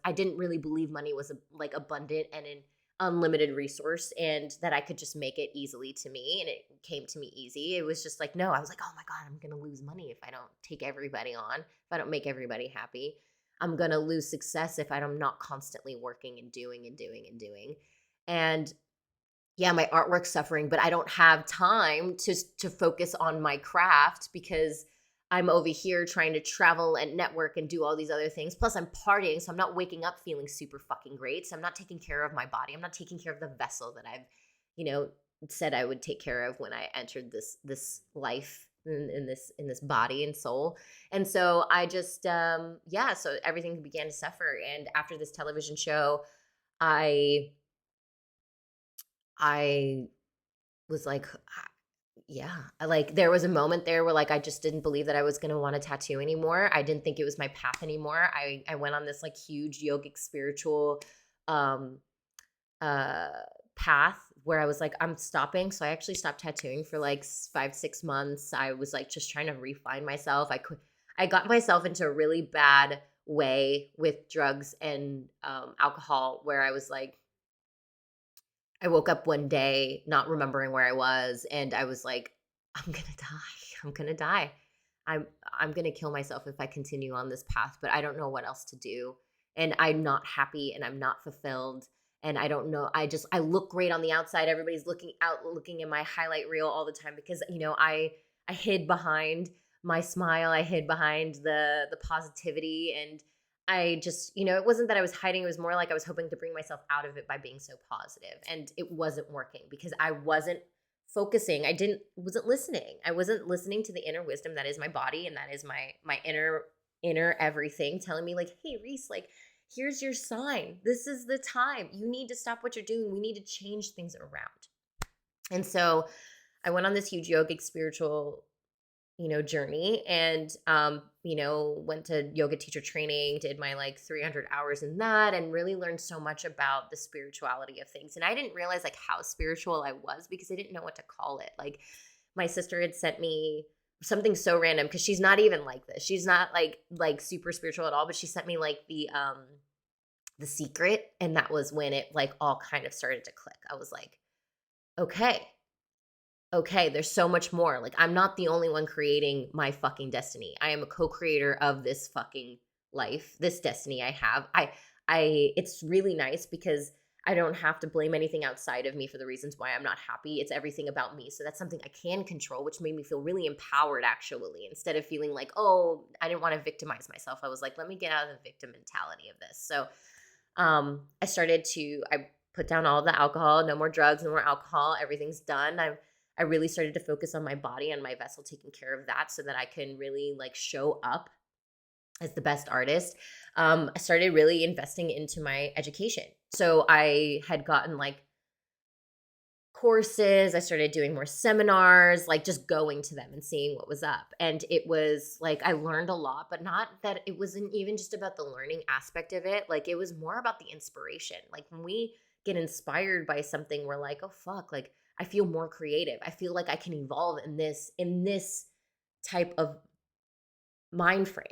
I didn't really believe money was like abundant and an unlimited resource, and that I could just make it easily to me. And it came to me easy. It was just like, no, I was like, oh my God, I'm going to lose money if I don't take everybody on, if I don't make everybody happy. I'm going to lose success if I'm not constantly working and doing and doing and doing. And yeah, my artwork's suffering, but I don't have time to focus on my craft because I'm over here trying to travel and network and do all these other things. Plus I'm partying, so I'm not waking up feeling super fucking great. So I'm not taking care of my body. I'm not taking care of the vessel that I've, said I would take care of when I entered this life, in this body and soul. And so I just so everything began to suffer. And after this television show, I was like, yeah, like there was a moment there where like I just didn't believe that I was going to want a tattoo anymore. I didn't think it was my path anymore. I went on this like huge yogic spiritual um uh path where I was like, I'm stopping. So I actually stopped tattooing for like 5-6 months. I was like just trying to refine myself. I got myself into a really bad way with drugs and alcohol, where I was like, I woke up one day not remembering where I was, and I was like, I'm gonna die. I'm gonna die. I'm gonna kill myself if I continue on this path, but I don't know what else to do. And I'm not happy and I'm not fulfilled. And I don't know. I look great on the outside. Everybody's looking in my highlight reel all the time because, I hid behind my smile. I hid behind the positivity, and I just, it wasn't that I was hiding. It was more like I was hoping to bring myself out of it by being so positive. And it wasn't working because I wasn't focusing. Wasn't listening. I wasn't listening to the inner wisdom that is my body, and that is my inner everything telling me like, hey, Reese, like, here's your sign. This is the time. You need to stop what you're doing. We need to change things around. And so I went on this huge yogic spiritual journey, and went to yoga teacher training, did my like 300 hours in that, and really learned so much about the spirituality of things. And I didn't realize like how spiritual I was because I didn't know what to call it. Like my sister had sent me something so random, because she's not even like this. She's not like super spiritual at all, but she sent me like the Secret, and that was when it like all kind of started to click. I was like, okay, there's so much more. Like, I'm not the only one creating my fucking destiny. I am a co-creator of this fucking life, this destiny I have. It's really nice because I don't have to blame anything outside of me for the reasons why I'm not happy. It's everything about me. So that's something I can control, which made me feel really empowered, actually, instead of feeling like, oh, I didn't want to victimize myself. I was like, let me get out of the victim mentality of this. So I put down all the alcohol, no more drugs, no more alcohol. Everything's done. I really started to focus on my body and my vessel, taking care of that so that I can really like show up as the best artist. I started really investing into my education. So I had gotten like courses. I started doing more seminars, like just going to them and seeing what was up. And it was like, I learned a lot, but not that it wasn't even just about the learning aspect of it. Like it was more about the inspiration. Like when we get inspired by something, we're like, oh fuck, like I feel more creative. I feel like I can evolve in this type of mind frame.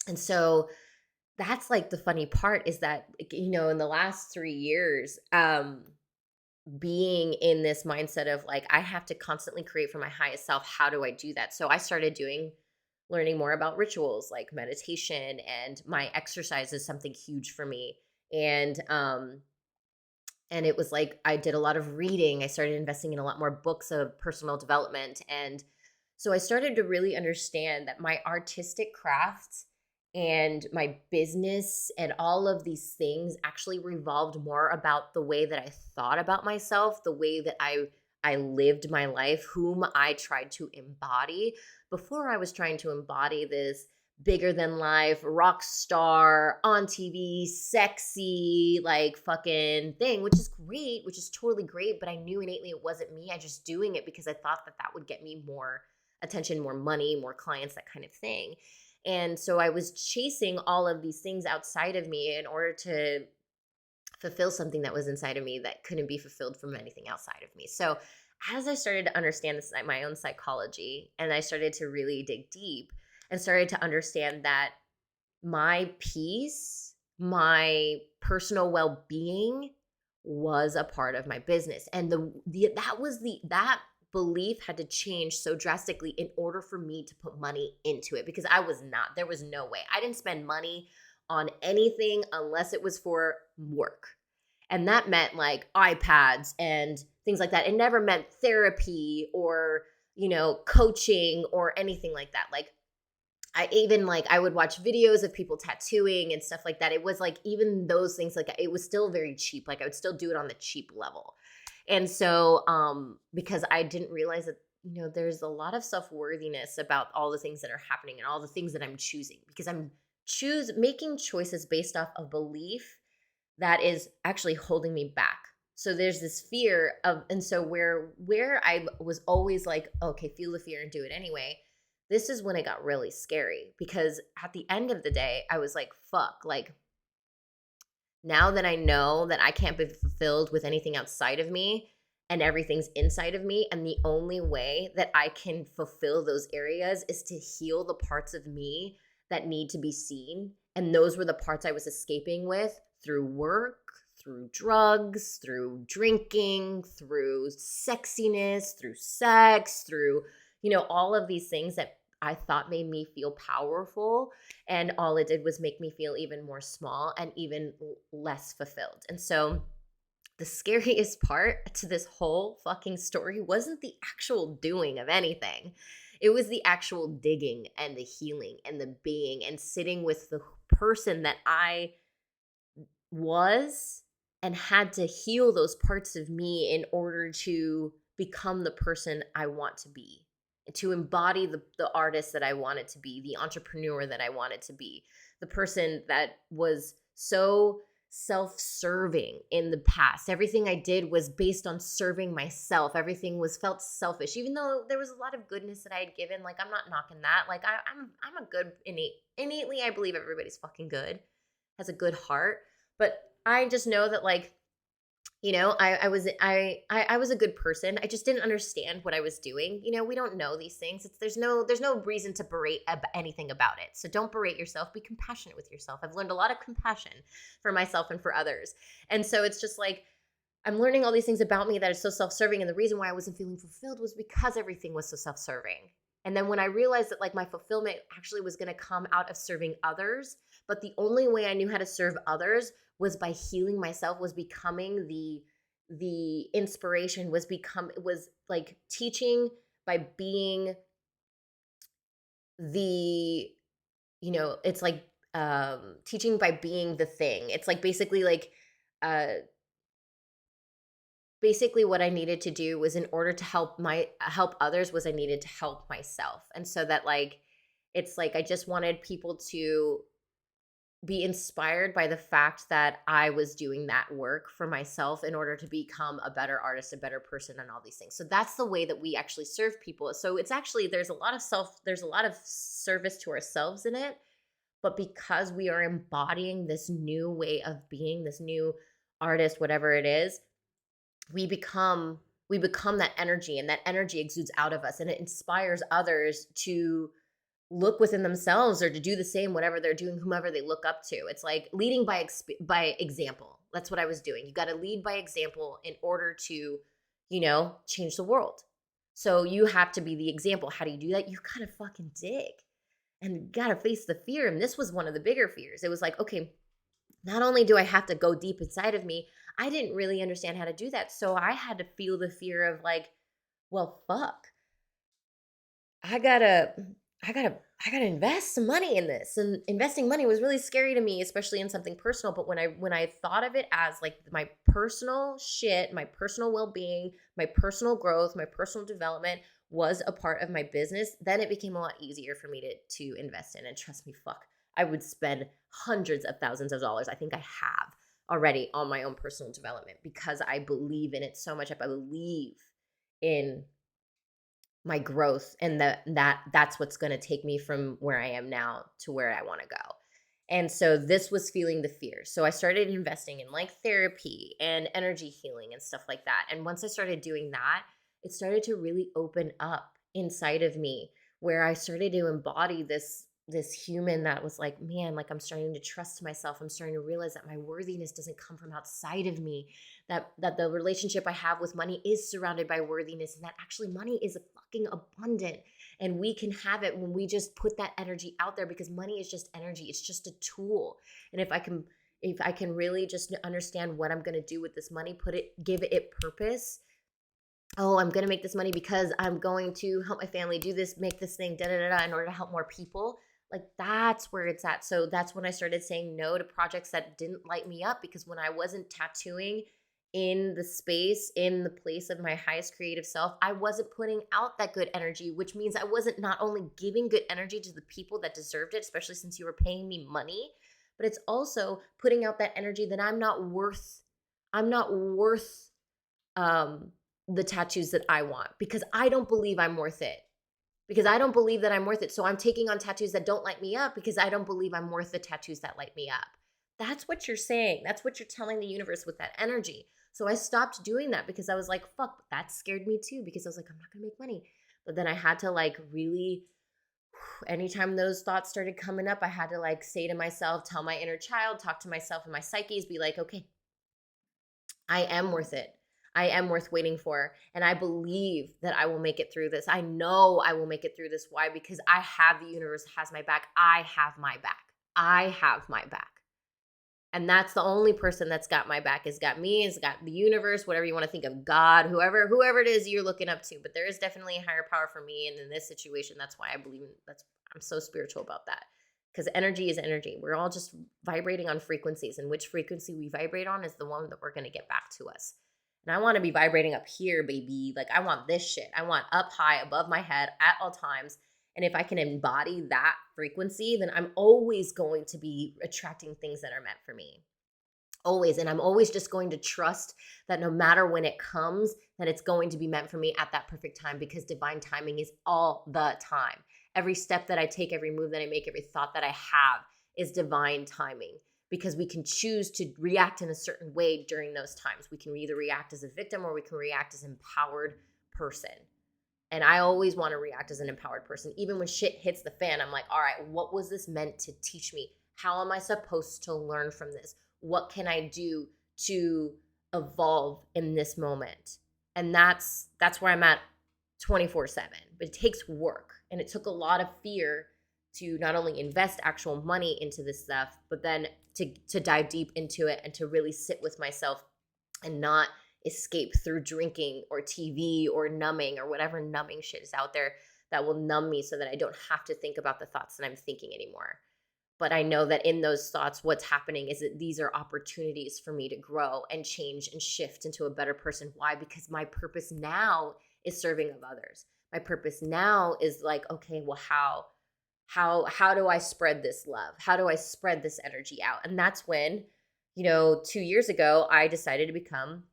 And so that's like the funny part is that, in the last 3 years, being in this mindset of like, I have to constantly create for my highest self. How do I do that? So I started learning more about rituals like meditation, and my exercise is something huge for me. And it was like I did a lot of reading. I started investing in a lot more books of personal development. And so I started to really understand that my artistic craft and my business and all of these things actually revolved more about the way that I thought about myself, the way that I lived my life, whom I tried to embody. Before, I was trying to embody this bigger than life, rock star, on TV, sexy, like fucking thing, which is great, which is totally great. But I knew innately it wasn't me. I just doing it because I thought that would get me more attention, more money, more clients, that kind of thing. And so I was chasing all of these things outside of me in order to fulfill something that was inside of me that couldn't be fulfilled from anything outside of me. So as I started to understand this, my own psychology, and I started to really dig deep and started to understand that my peace, my personal well-being was a part of my business. And that belief had to change so drastically in order for me to put money into it, because there was no way. I didn't spend money on anything unless it was for work. And that meant like iPads and things like that. It never meant therapy or, coaching or anything like that. Like I would watch videos of people tattooing and stuff like that. It was like, even those things, like it was still very cheap. Like I would still do it on the cheap level. And so, because I didn't realize that there's a lot of self-worthiness about all the things that are happening and all the things that I'm choosing, because I'm making choices based off of belief that is actually holding me back. So there's this fear of, and so where I was always like, okay, feel the fear and do it anyway. This is when it got really scary, because at the end of the day, I was like, fuck, like, now that I know that I can't be fulfilled with anything outside of me and everything's inside of me, and the only way that I can fulfill those areas is to heal the parts of me that need to be seen. And those were the parts I was escaping with through work, through drugs, through drinking, through sexiness, through sex, through, all of these things that I thought made me feel powerful. And all it did was make me feel even more small and even less fulfilled. And so the scariest part to this whole fucking story wasn't the actual doing of anything. It was the actual digging and the healing and the being and sitting with the person that I was, and had to heal those parts of me in order to become the person I want to be, to embody the artist that I wanted to be, the entrepreneur that I wanted to be, the person that was so self-serving in the past. Everything I did was based on serving myself. Everything felt selfish, even though there was a lot of goodness that I had given. Like, I'm not knocking that. Like, I'm a good innately. I believe everybody's fucking good, has a good heart. But I just know that, like, I was a good person. I just didn't understand what I was doing. We don't know these things. There's no reason to berate anything about it. So don't berate yourself. Be compassionate with yourself. I've learned a lot of compassion for myself and for others. And so it's just like, I'm learning all these things about me that is so self-serving. And the reason why I wasn't feeling fulfilled was because everything was so self-serving. And then when I realized that, like, my fulfillment actually was going to come out of serving others, but the only way I knew how to serve others was by healing myself, was becoming the inspiration, was like teaching by being the, it's like teaching by being the thing. It's like basically what I needed to do was, in order to help others, was I needed to help myself. And so that, like, it's like I just wanted people to be inspired by the fact that I was doing that work for myself in order to become a better artist, a better person, and all these things. So that's the way that we actually serve people. So it's actually, there's a lot of service to ourselves in it, but because we are embodying this new way of being, this new artist, whatever it is, we become that energy, and that energy exudes out of us, and it inspires others to look within themselves or to do the same, whatever they're doing, whomever they look up to. It's like leading by example. That's what I was doing. You got to lead by example in order to, change the world. So you have to be the example. How do you do that? You got to fucking dig and got to face the fear. And this was one of the bigger fears. It was like, okay, not only do I have to go deep inside of me, I didn't really understand how to do that. So I had to feel the fear of, like, well, fuck, I gotta invest some money in this. And investing money was really scary to me, especially in something personal. But when I thought of it as like my personal shit, my personal well-being, my personal growth, my personal development was a part of my business, then it became a lot easier for me to invest in. And trust me, fuck, I would spend hundreds of thousands of dollars. I think I have already on my own personal development, because I believe in it so much. I believe in my growth, and that's what's going to take me from where I am now to where I want to go. And so this was feeling the fear. So I started investing in, like, therapy and energy healing and stuff like that. And once I started doing that, it started to really open up inside of me, where I started to embody this human that was like, man, like, I'm starting to trust myself. I'm starting to realize that my worthiness doesn't come from outside of me, that the relationship I have with money is surrounded by worthiness, and that actually money is fucking abundant, and we can have it when we just put that energy out there, because money is just energy. It's just a tool. And if I can really just understand what I'm going to do with this money, give it purpose. Oh, I'm going to make this money because I'm going to help my family do this, make this thing, in order to help more people. Like, that's where it's at. So that's when I started saying no to projects that didn't light me up, because when I wasn't tattooing in the space, in the place of my highest creative self, I wasn't putting out that good energy, which means I wasn't not only giving good energy to the people that deserved it, especially since you were paying me money, but it's also putting out that energy that I'm not worth the tattoos that I want, because I don't believe I'm worth it. Because I don't believe that I'm worth it. So I'm taking on tattoos that don't light me up because I don't believe I'm worth the tattoos that light me up. That's what you're saying. That's what you're telling the universe with that energy. So I stopped doing that because I was like, fuck, that scared me too, because I was like, I'm not going to make money. But then I had to like really, anytime those thoughts started coming up, I had to like say to myself, tell my inner child, talk to myself and my psyches, be like, okay, I am worth it. I am worth waiting for. And I believe that I will make it through this. I know I will make it through this. Why? Because I have the universe has my back. I have my back. I have my back. And that's the only person that's got my back, has got me, has got the universe, whatever you want to think of, God, whoever it is you're looking up to. But there is definitely a higher power for me. And in this situation, that's why I believe I'm so spiritual about that. Because energy is energy. We're all just vibrating on frequencies, and which frequency we vibrate on is the one that we're going to get back to us. And I want to be vibrating up here, baby. Like I want this shit. I want up high above my head at all times. And if I can embody that frequency, then I'm always going to be attracting things that are meant for me. Always. And I'm always just going to trust that no matter when it comes, that it's going to be meant for me at that perfect time, because divine timing is all the time. Every step that I take, every move that I make, every thought that I have is divine timing, because we can choose to react in a certain way during those times. We can either react as a victim or we can react as an empowered person. And I always want to react as an empowered person. Even when shit hits the fan, I'm like, all right, what was this meant to teach me? How am I supposed to learn from this? What can I do to evolve in this moment? And that's where I'm at 24/7. But it takes work. And it took a lot of fear to not only invest actual money into this stuff, but then to dive deep into it and to really sit with myself and not escape through drinking or TV or numbing or whatever numbing shit is out there that will numb me so that I don't have to think about the thoughts that I'm thinking anymore. But I know that in those thoughts, what's happening is that these are opportunities for me to grow and change and shift into a better person. Why? Because my purpose now is serving of others. My purpose now is like, okay, well, how do I spread this love? How do I spread this energy out? And that's when, 2 years ago, I decided to become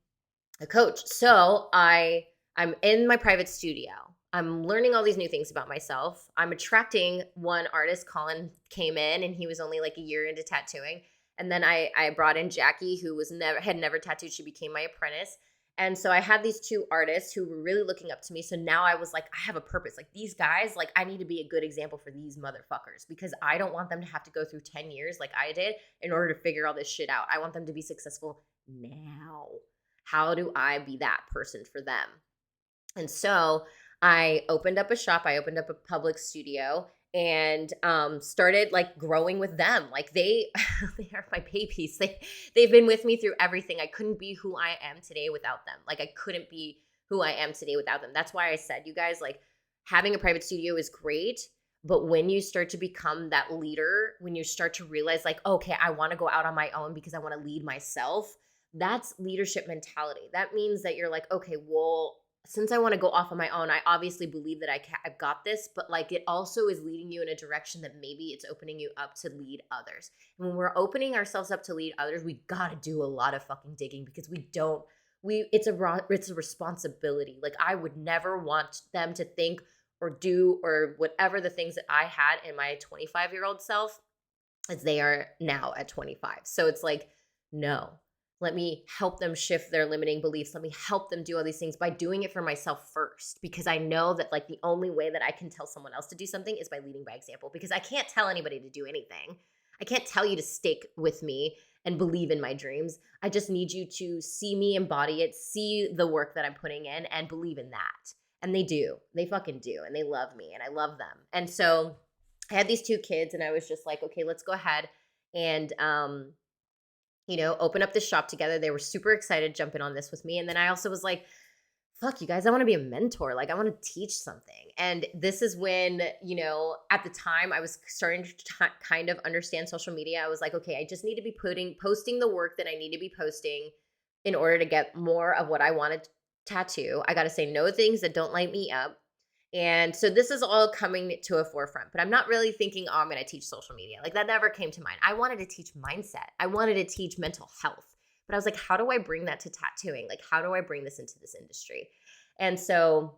a coach. So I'm in my private studio. I'm learning all these new things about myself. I'm attracting one artist. Colin came in and he was only like a year into tattooing. And then I brought in Jackie, who had never tattooed. She became my apprentice. And so I had these two artists who were really looking up to me. So now I was like, I have a purpose. Like these guys, like I need to be a good example for these motherfuckers, because I don't want them to have to go through 10 years like I did in order to figure all this shit out. I want them to be successful now. How do I be that person for them? And so I opened up a shop. I opened up a public studio and started like growing with them. Like they are my babies. They've been with me through everything. I couldn't be who I am today without them. Like I couldn't be who I am today without them. That's why I said, you guys, like having a private studio is great. But when you start to become that leader, when you start to realize like, okay, I want to go out on my own because I want to lead myself, that's leadership mentality. That means that you're like, okay, well, since I want to go off on my own, I obviously believe that I've got this, but like it also is leading you in a direction that maybe it's opening you up to lead others. And when we're opening ourselves up to lead others, we got to do a lot of fucking digging, because it's a responsibility. Like I would never want them to think or do or whatever the things that I had in my 25-year-old self as they are now at 25. So it's like, no. Let me help them shift their limiting beliefs. Let me help them do all these things by doing it for myself first, because I know that like the only way that I can tell someone else to do something is by leading by example, because I can't tell anybody to do anything. I can't tell you to stick with me and believe in my dreams. I just need you to see me embody it, see the work that I'm putting in, and believe in that. And they do. They fucking do. And they love me and I love them. And so I had these two kids and I was just like, okay, let's go ahead and open up this shop together. They were super excited jumping on this with me. And then I also was like, fuck you guys, I want to be a mentor. Like I want to teach something. And this is when, at the time I was starting to kind of understand social media. I was like, okay, I just need to be posting the work that I need to be posting in order to get more of what I wanted to tattoo. I got to say no to things that don't light me up. And so this is all coming to a forefront, but I'm not really thinking, oh, I'm going to teach social media. Like that never came to mind. I wanted to teach mindset. I wanted to teach mental health, but I was like, how do I bring that to tattooing? Like, how do I bring this into this industry? And so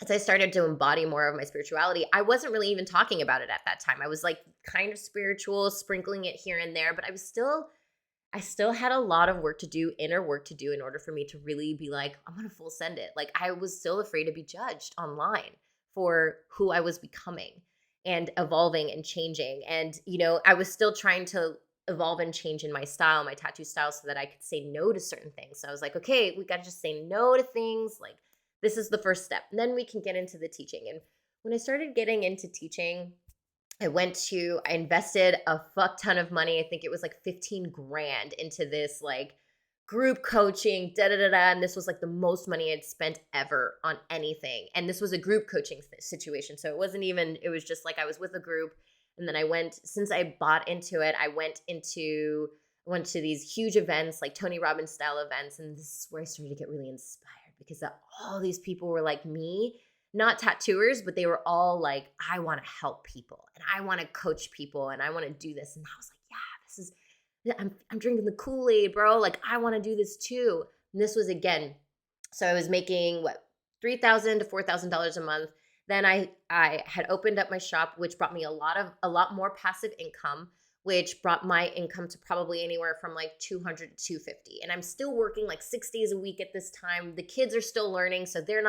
as I started to embody more of my spirituality, I wasn't really even talking about it at that time. I was like kind of spiritual, sprinkling it here and there, but I still had a lot of work to do, inner work to do in order for me to really be like, I'm going to full send it. Like I was still afraid to be judged online for who I was becoming and evolving and changing. And, I was still trying to evolve and change in my style, my tattoo style, so that I could say no to certain things. So I was like, okay, we got to just say no to things. Like this is the first step. And then we can get into the teaching. And when I started getting into teaching, I invested a fuck ton of money. I think it was like 15 grand into this like group coaching, da da da da. And this was like the most money I'd spent ever on anything. And this was a group coaching situation. So it was just like I was with a group. And then since I bought into it, I went to these huge events, like Tony Robbins style events. And this is where I started to get really inspired because all these people were like me, not tattooers, but they were all like, I want to help people and I want to coach people and I want to do this. And I was like, I'm drinking the Kool-Aid, bro. Like I want to do this too. And this was again, so I was making $3,000 to $4,000 a month. Then I had opened up my shop, which brought me a lot more passive income, which brought my income to probably anywhere from like 200 to 250. And I'm still working like 6 days a week at this time. The kids are still learning, so they're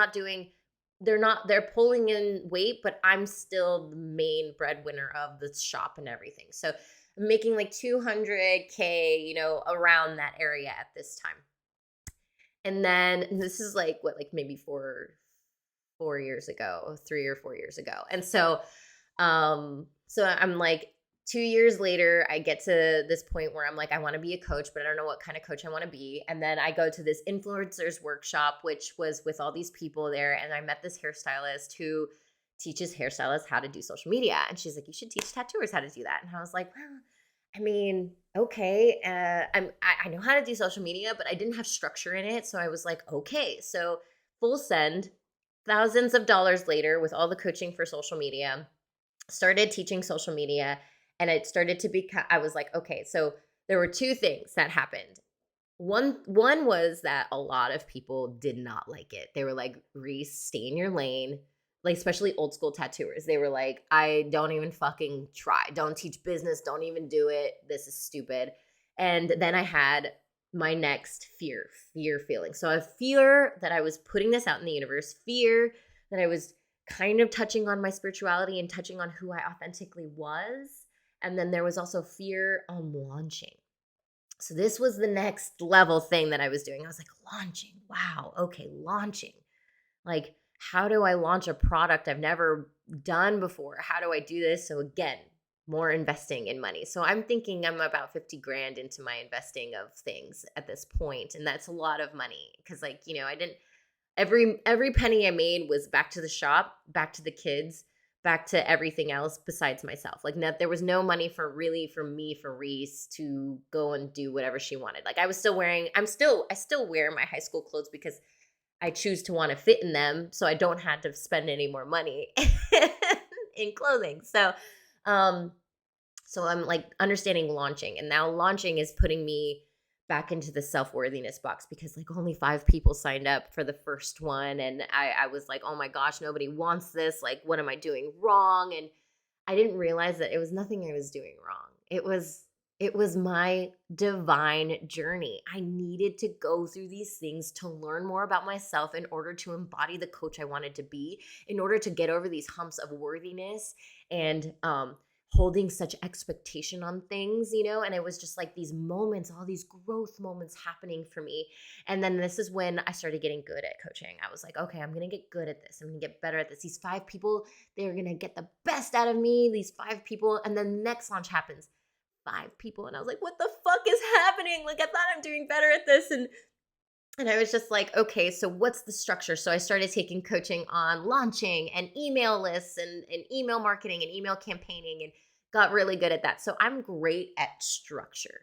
pulling in weight, but I'm still the main breadwinner of the shop and everything. So I'm making like 200K, around that area at this time. And then this is like maybe 4 years ago, 3 or 4 years ago. And so I'm like 2 years later, I get to this point where I'm like, I want to be a coach, but I don't know what kind of coach I want to be. And then I go to this influencers workshop, which was with all these people there. And I met this hairstylist who teaches hairstylists how to do social media. And she's like, you should teach tattooers how to do that. And I was like, well, I mean, okay. I know how to do social media, but I didn't have structure in it. So I was like, okay. So full send, thousands of dollars later with all the coaching for social media, started teaching social media. And it started to become, I was like, okay, so there were two things that happened. One was that a lot of people did not like it. They were like, Reese, stay in your lane. Like, especially old school tattooers. They were like, I don't even fucking try. Don't teach business. Don't even do it. This is stupid. And then I had my next fear feeling. So a fear that I was putting this out in the universe, fear that I was kind of touching on my spirituality and touching on who I authentically was. And then there was also fear on launching. So this was the next level thing that I was doing. I was like, launching. Wow. Okay, launching. Like, how do I launch a product I've never done before? How do I do this? So again, more investing in money. So I'm thinking I'm about 50 grand into my investing of things at this point. And that's a lot of money. Cause I didn't, every penny I made was back to the shop, back to the kids, back to everything else besides myself. Like there was no money for Reese to go and do whatever she wanted. Like I still wear my high school clothes because I choose to want to fit in them, so I don't have to spend any more money in clothing. So I'm like understanding launching, and now launching is putting me back into the self-worthiness box because like only 5 people signed up for the first one. And I was like, oh my gosh, nobody wants this. Like, what am I doing wrong? And I didn't realize that it was nothing I was doing wrong. It was my divine journey. I needed to go through these things to learn more about myself in order to embody the coach I wanted to be, in order to get over these humps of worthiness and holding such expectation on things, and it was just like these moments, all these growth moments happening for me. And then this is when I started getting good at coaching. I was like, okay, I'm going to get good at this. I'm going to get better at this. These 5 people, they're going to get the best out of me, these 5 people. And then the next launch happens, 5 people. And I was like, what the fuck is happening? Like, I thought I'm doing better at this. And I was just like, okay, so what's the structure? So I started taking coaching on launching and email lists and email marketing and email campaigning and got really good at that. So I'm great at structure.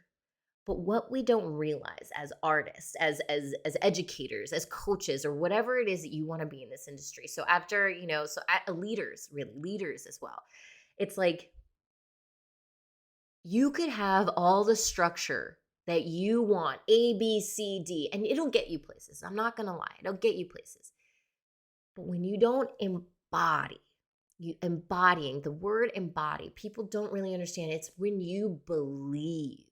But what we don't realize as artists, as educators, as coaches, or whatever it is that you want to be in this industry. So after, leaders, really leaders as well. It's like you could have all the structure that you want, A, B, C, D, and it'll get you places. I'm not going to lie. It'll get you places. But when you don't embodying the word embody, people don't really understand. It's when you believe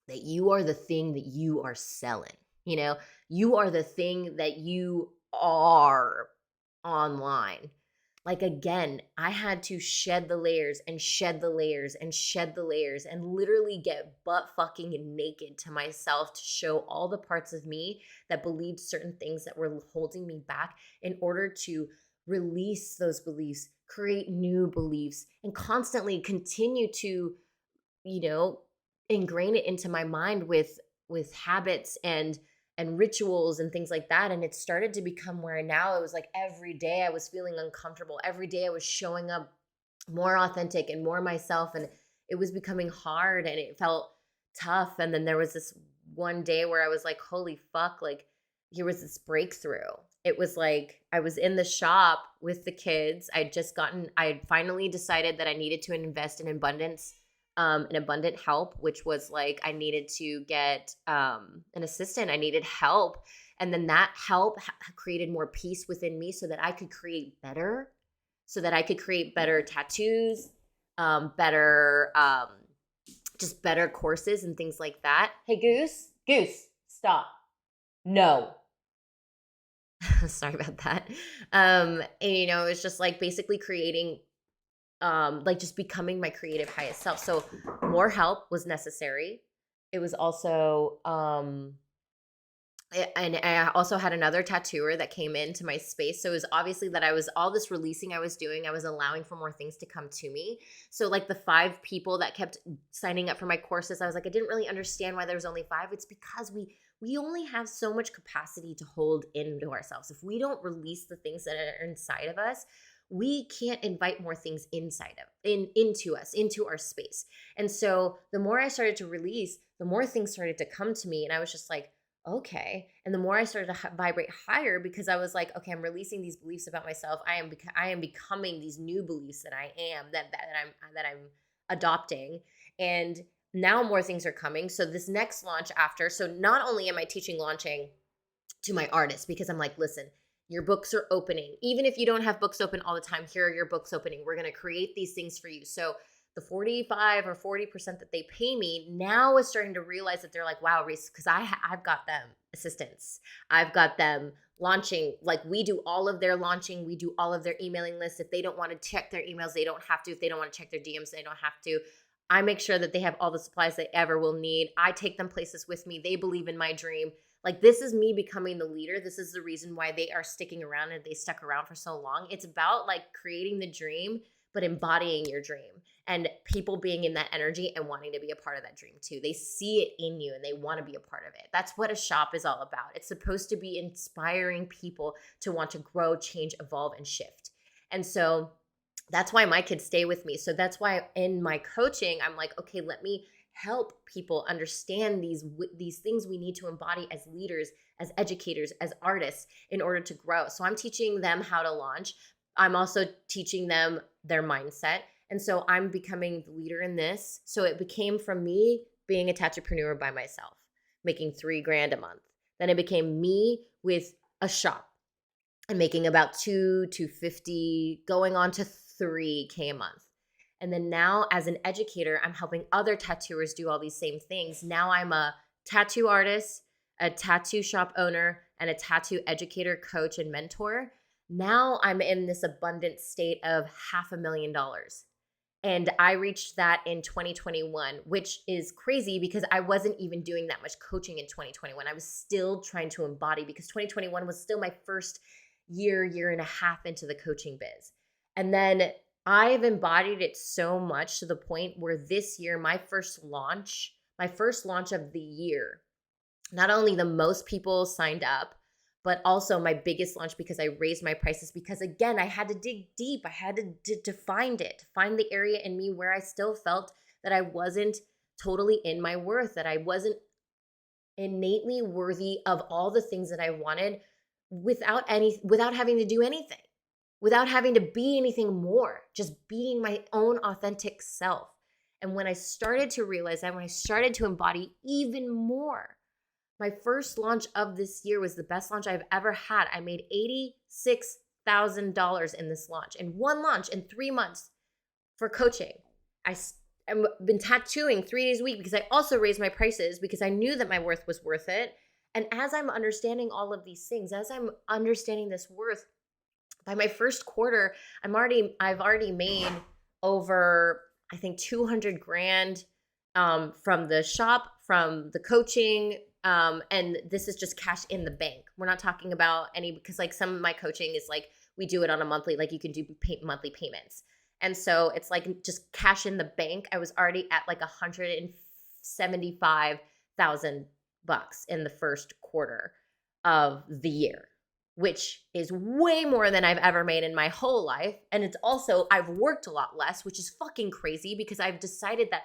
that you are the thing that you are selling. You are the thing that you are online. Like, again, I had to shed the layers and shed the layers and shed the layers and literally get butt fucking naked to myself to show all the parts of me that believed certain things that were holding me back, in order to release those beliefs, create new beliefs, and constantly continue to, ingrain it into my mind with habits and rituals and things like that. And it started to become where now it was like every day I was feeling uncomfortable. Every day I was showing up more authentic and more myself. And it was becoming hard and it felt tough. And then there was this one day where I was like, holy fuck, like here was this breakthrough. It was like I was in the shop with the kids. I had finally decided that I needed to invest in an abundant help, which was like I needed to get an assistant. I needed help. And then that help created more peace within me so that I could create better, tattoos, just better courses and things like that. Hey, Goose, stop. No. Sorry about that. And it was just like basically creating just becoming my creative highest self. So more help was necessary. It was also, and I also had another tattooer that came into my space. So it was obviously that all this releasing I was doing, I was allowing for more things to come to me. So like the 5 people that kept signing up for my courses, I was like, I didn't really understand why there was only 5. It's because we only have so much capacity to hold into ourselves. If we don't release the things that are inside of us, we can't invite more things into us, into our space. And so the more I started to release, the more things started to come to me. And I was just like, okay. And the more I started to vibrate higher, because I was like, okay, I'm releasing these beliefs about myself. I am becoming these new beliefs that I am, that I'm adopting. And now more things are coming. So this next launch after, so not only am I teaching launching to my artists, because I'm like, listen, your books are opening. Even if you don't have books open all the time, here are your books opening. We're going to create these things for you. So the 45 or 40% that they pay me now is starting to realize that they're like, wow, Reese, because I've got them assistants. I've got them launching. Like we do all of their launching. We do all of their emailing lists. If they don't want to check their emails, they don't have to. If they don't want to check their DMs, they don't have to. I make sure that they have all the supplies they ever will need. I take them places with me. They believe in my dream. Like this is me becoming the leader. This is the reason why they are sticking around and they stuck around for so long. It's about like creating the dream, but embodying your dream and people being in that energy and wanting to be a part of that dream too. They see it in you and they want to be a part of it. That's what a shop is all about. It's supposed to be inspiring people to want to grow, change, evolve, and shift. And so that's why my kids stay with me. So that's why in my coaching, I'm like, okay, let me help people understand these things we need to embody as leaders, as educators, as artists in order to grow. So I'm teaching them how to launch. I'm also teaching them their mindset. And so I'm becoming the leader in this. So it became from me being a tattoo-preneur by myself, making $3,000 a month. Then it became me with a shop and making about $2,250, going on to $3,000 a month. And then now as an educator, I'm helping other tattooers do all these same things. Now I'm a tattoo artist, a tattoo shop owner, and a tattoo educator, coach, and mentor. Now I'm in this abundant state of $500,000. And I reached that in 2021, which is crazy because I wasn't even doing that much coaching in 2021. I was still trying to embody because 2021 was still my first year and a half into the coaching biz. And then I've embodied it so much to the point where this year, my first launch of the year, not only the most people signed up, but also my biggest launch because I raised my prices because, again, I had to dig deep. I had to find the area in me where I still felt that I wasn't totally in my worth, that I wasn't innately worthy of all the things that I wanted without having to do anything, without having to be anything more, just being my own authentic self. And when I started to realize that, when I started to embody even more, my first launch of this year was the best launch I've ever had. I made $86,000 in this launch, in one launch in 3 months for coaching. I've been tattooing 3 days a week because I also raised my prices because I knew that my worth was worth it. And as I'm understanding all of these things, as I'm understanding this worth, by my first quarter, I've already made over, I think, 200 grand from the shop, from the coaching. And this is just cash in the bank. We're not talking about because like some of my coaching is like, we do it on a monthly, like you can do monthly payments. And so it's like just cash in the bank. I was already at like $175,000 in the first quarter of the year, which is way more than I've ever made in my whole life. And it's also, I've worked a lot less, which is fucking crazy because I've decided that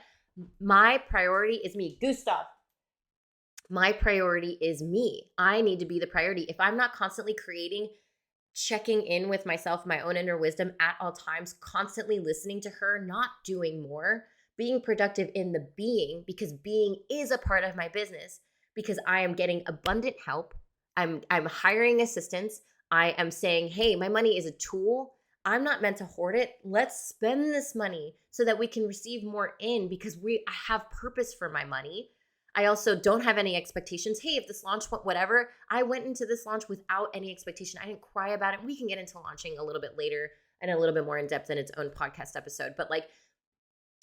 my priority is me. Gustav, my priority is me. I need to be the priority. If I'm not constantly creating, checking in with myself, my own inner wisdom at all times, constantly listening to her, not doing more, being productive in the being, because being is a part of my business, because I am getting abundant help. I'm hiring assistants. I am saying, hey, my money is a tool. I'm not meant to hoard it. Let's spend this money so that we can receive more in, because I have purpose for my money. I also don't have any expectations. Hey, if this launch went whatever, I went into this launch without any expectation. I didn't cry about it. We can get into launching a little bit later and a little bit more in depth in its own podcast episode. But like,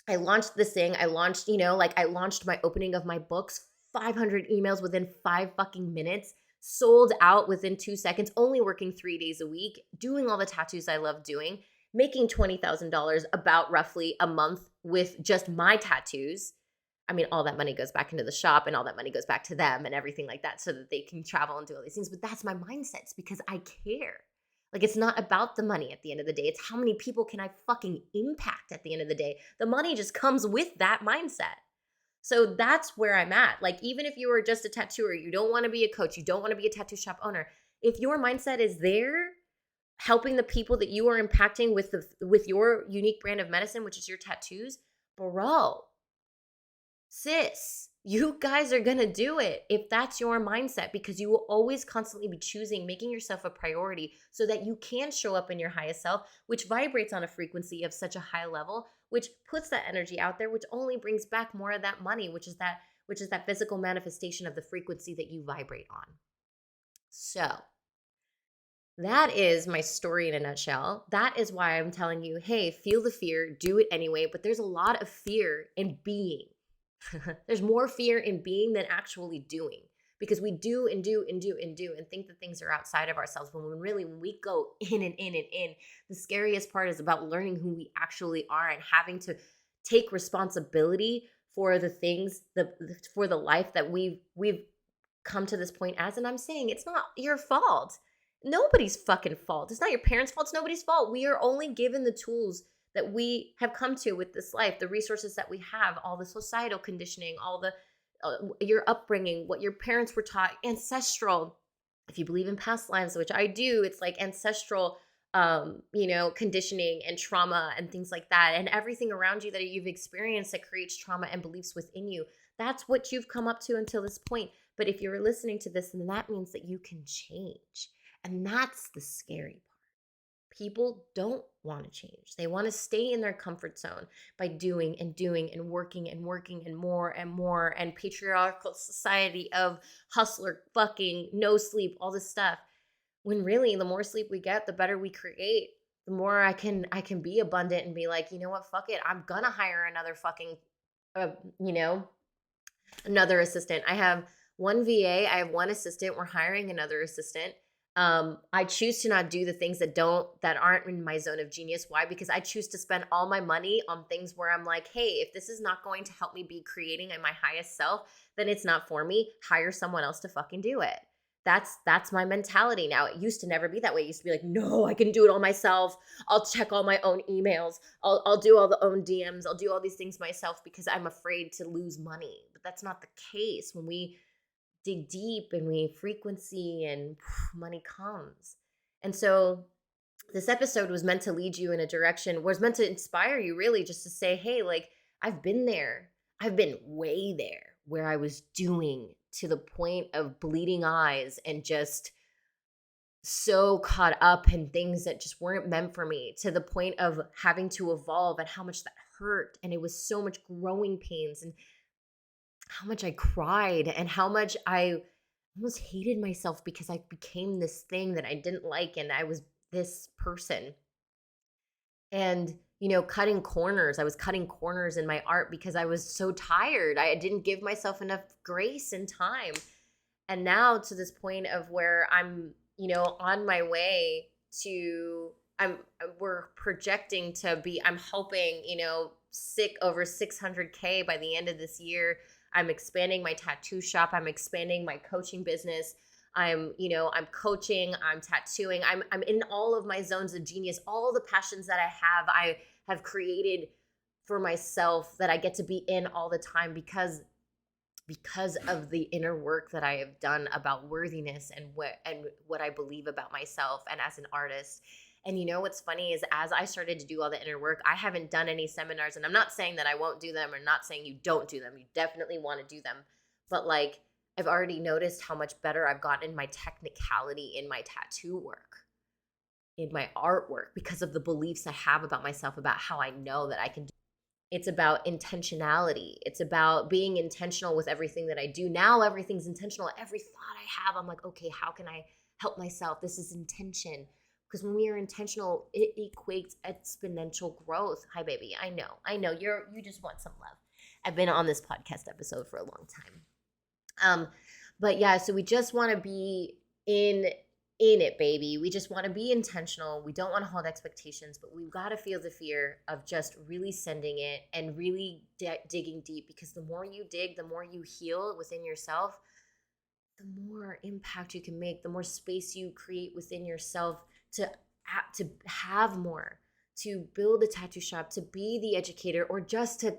I launched this thing. I launched, I launched my opening of my books, 500 emails within 5 fucking minutes, sold out within 2 seconds, only working 3 days a week, doing all the tattoos I love doing, making $20,000 about roughly a month with just my tattoos. I mean, all that money goes back into the shop and all that money goes back to them and everything like that so that they can travel and do all these things. But that's my mindset. It's because I care. Like, it's not about the money at the end of the day. It's how many people can I fucking impact at the end of the day. The money just comes with that mindset. So that's where I'm at. Like, even if you are just a tattooer, you don't want to be a coach, you don't want to be a tattoo shop owner. If your mindset is there, helping the people that you are impacting with your unique brand of medicine, which is your tattoos, bro, sis, you guys are going to do it if that's your mindset, because you will always constantly be choosing, making yourself a priority so that you can show up in your highest self, which vibrates on a frequency of such a high level, which puts that energy out there, which only brings back more of that money, which is that physical manifestation of the frequency that you vibrate on. So that is my story in a nutshell. That is why I'm telling you, hey, feel the fear, do it anyway. But there's a lot of fear in being. There's more fear in being than actually doing, because we do and do and do and do and think that things are outside of ourselves. But when we go in and in and in, the scariest part is about learning who we actually are and having to take responsibility for the things, for the life that we've come to this point as. And I'm saying it's not your fault. Nobody's fucking fault. It's not your parents' fault. It's nobody's fault. We are only given the tools that we have come to with this life, the resources that we have, all the societal conditioning, all the your upbringing, what your parents were taught, ancestral. If you believe in past lives, which I do, it's like ancestral, conditioning and trauma and things like that, and everything around you that you've experienced that creates trauma and beliefs within you. That's what you've come up to until this point. But if you're listening to this, then that means that you can change, and that's the scary part. People don't want to change. They want to stay in their comfort zone by doing and doing and working and working and more and patriarchal society of hustler, fucking, no sleep, all this stuff. When really, the more sleep we get, the better we create. The more I can be abundant and be like, you know what, fuck it. I'm gonna hire another fucking, another assistant. I have one VA. I have one assistant. We're hiring another assistant. I choose to not do the things that aren't in my zone of genius. Why? Because I choose to spend all my money on things where I'm like, hey, if this is not going to help me be creating at my highest self, then it's not for me. Hire someone else to fucking do it. That's my mentality now. It used to never be that way. It used to be like, no, I can do it all myself. I'll check all my own emails. I'll do all the own DMs. I'll do all these things myself because I'm afraid to lose money. But that's not the case. When we dig deep and we frequency and money comes. And so this episode was meant to lead you in a direction, was meant to inspire you really, just to say, hey, like, I've been there. I've been way there where I was doing to the point of bleeding eyes and just so caught up in things that just weren't meant for me, to the point of having to evolve and how much that hurt. And it was so much growing pains and how much I cried and how much I almost hated myself because I became this thing that I didn't like and I was this person. And, cutting corners. I was cutting corners in my art because I was so tired. I didn't give myself enough grace and time. And now to this point of where I'm, on my way to, we're projecting to be, I'm hoping, over 600K by the end of this year. I'm expanding my tattoo shop. I'm expanding my coaching business. I'm coaching, I'm tattooing. I'm in all of my zones of genius. All the passions that I have created for myself that I get to be in all the time because of the inner work that I have done about worthiness and what I believe about myself and as an artist. And what's funny is as I started to do all the inner work, I haven't done any seminars, and I'm not saying that I won't do them or not saying you don't do them. You definitely want to do them. But like, I've already noticed how much better I've gotten in my technicality in my tattoo work, in my artwork, because of the beliefs I have about myself, about how I know that I can do. It's about intentionality. It's about being intentional with everything that I do. Now everything's intentional. Every thought I have, I'm like, okay, how can I help myself? This is intention. Because when we are intentional, it equates exponential growth. Hi, baby. I know. You just want some love. I've been on this podcast episode for a long time. But yeah, so we just want to be in it, baby. We just want to be intentional. We don't want to hold expectations, but we've got to feel the fear of just really sending it and really digging deep, because the more you dig, the more you heal within yourself, the more impact you can make, the more space you create within yourself to have more, to build a tattoo shop, to be the educator, or just to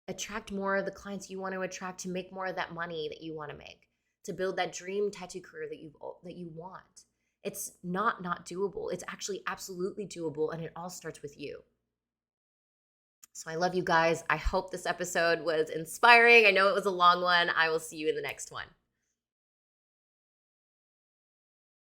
attract more of the clients you want to attract, to make more of that money that you want to make, to build that dream tattoo career that you want. It's not doable. It's actually absolutely doable, and it all starts with you. So I love you guys. I hope this episode was inspiring. I know it was a long one. I will see you in the next one.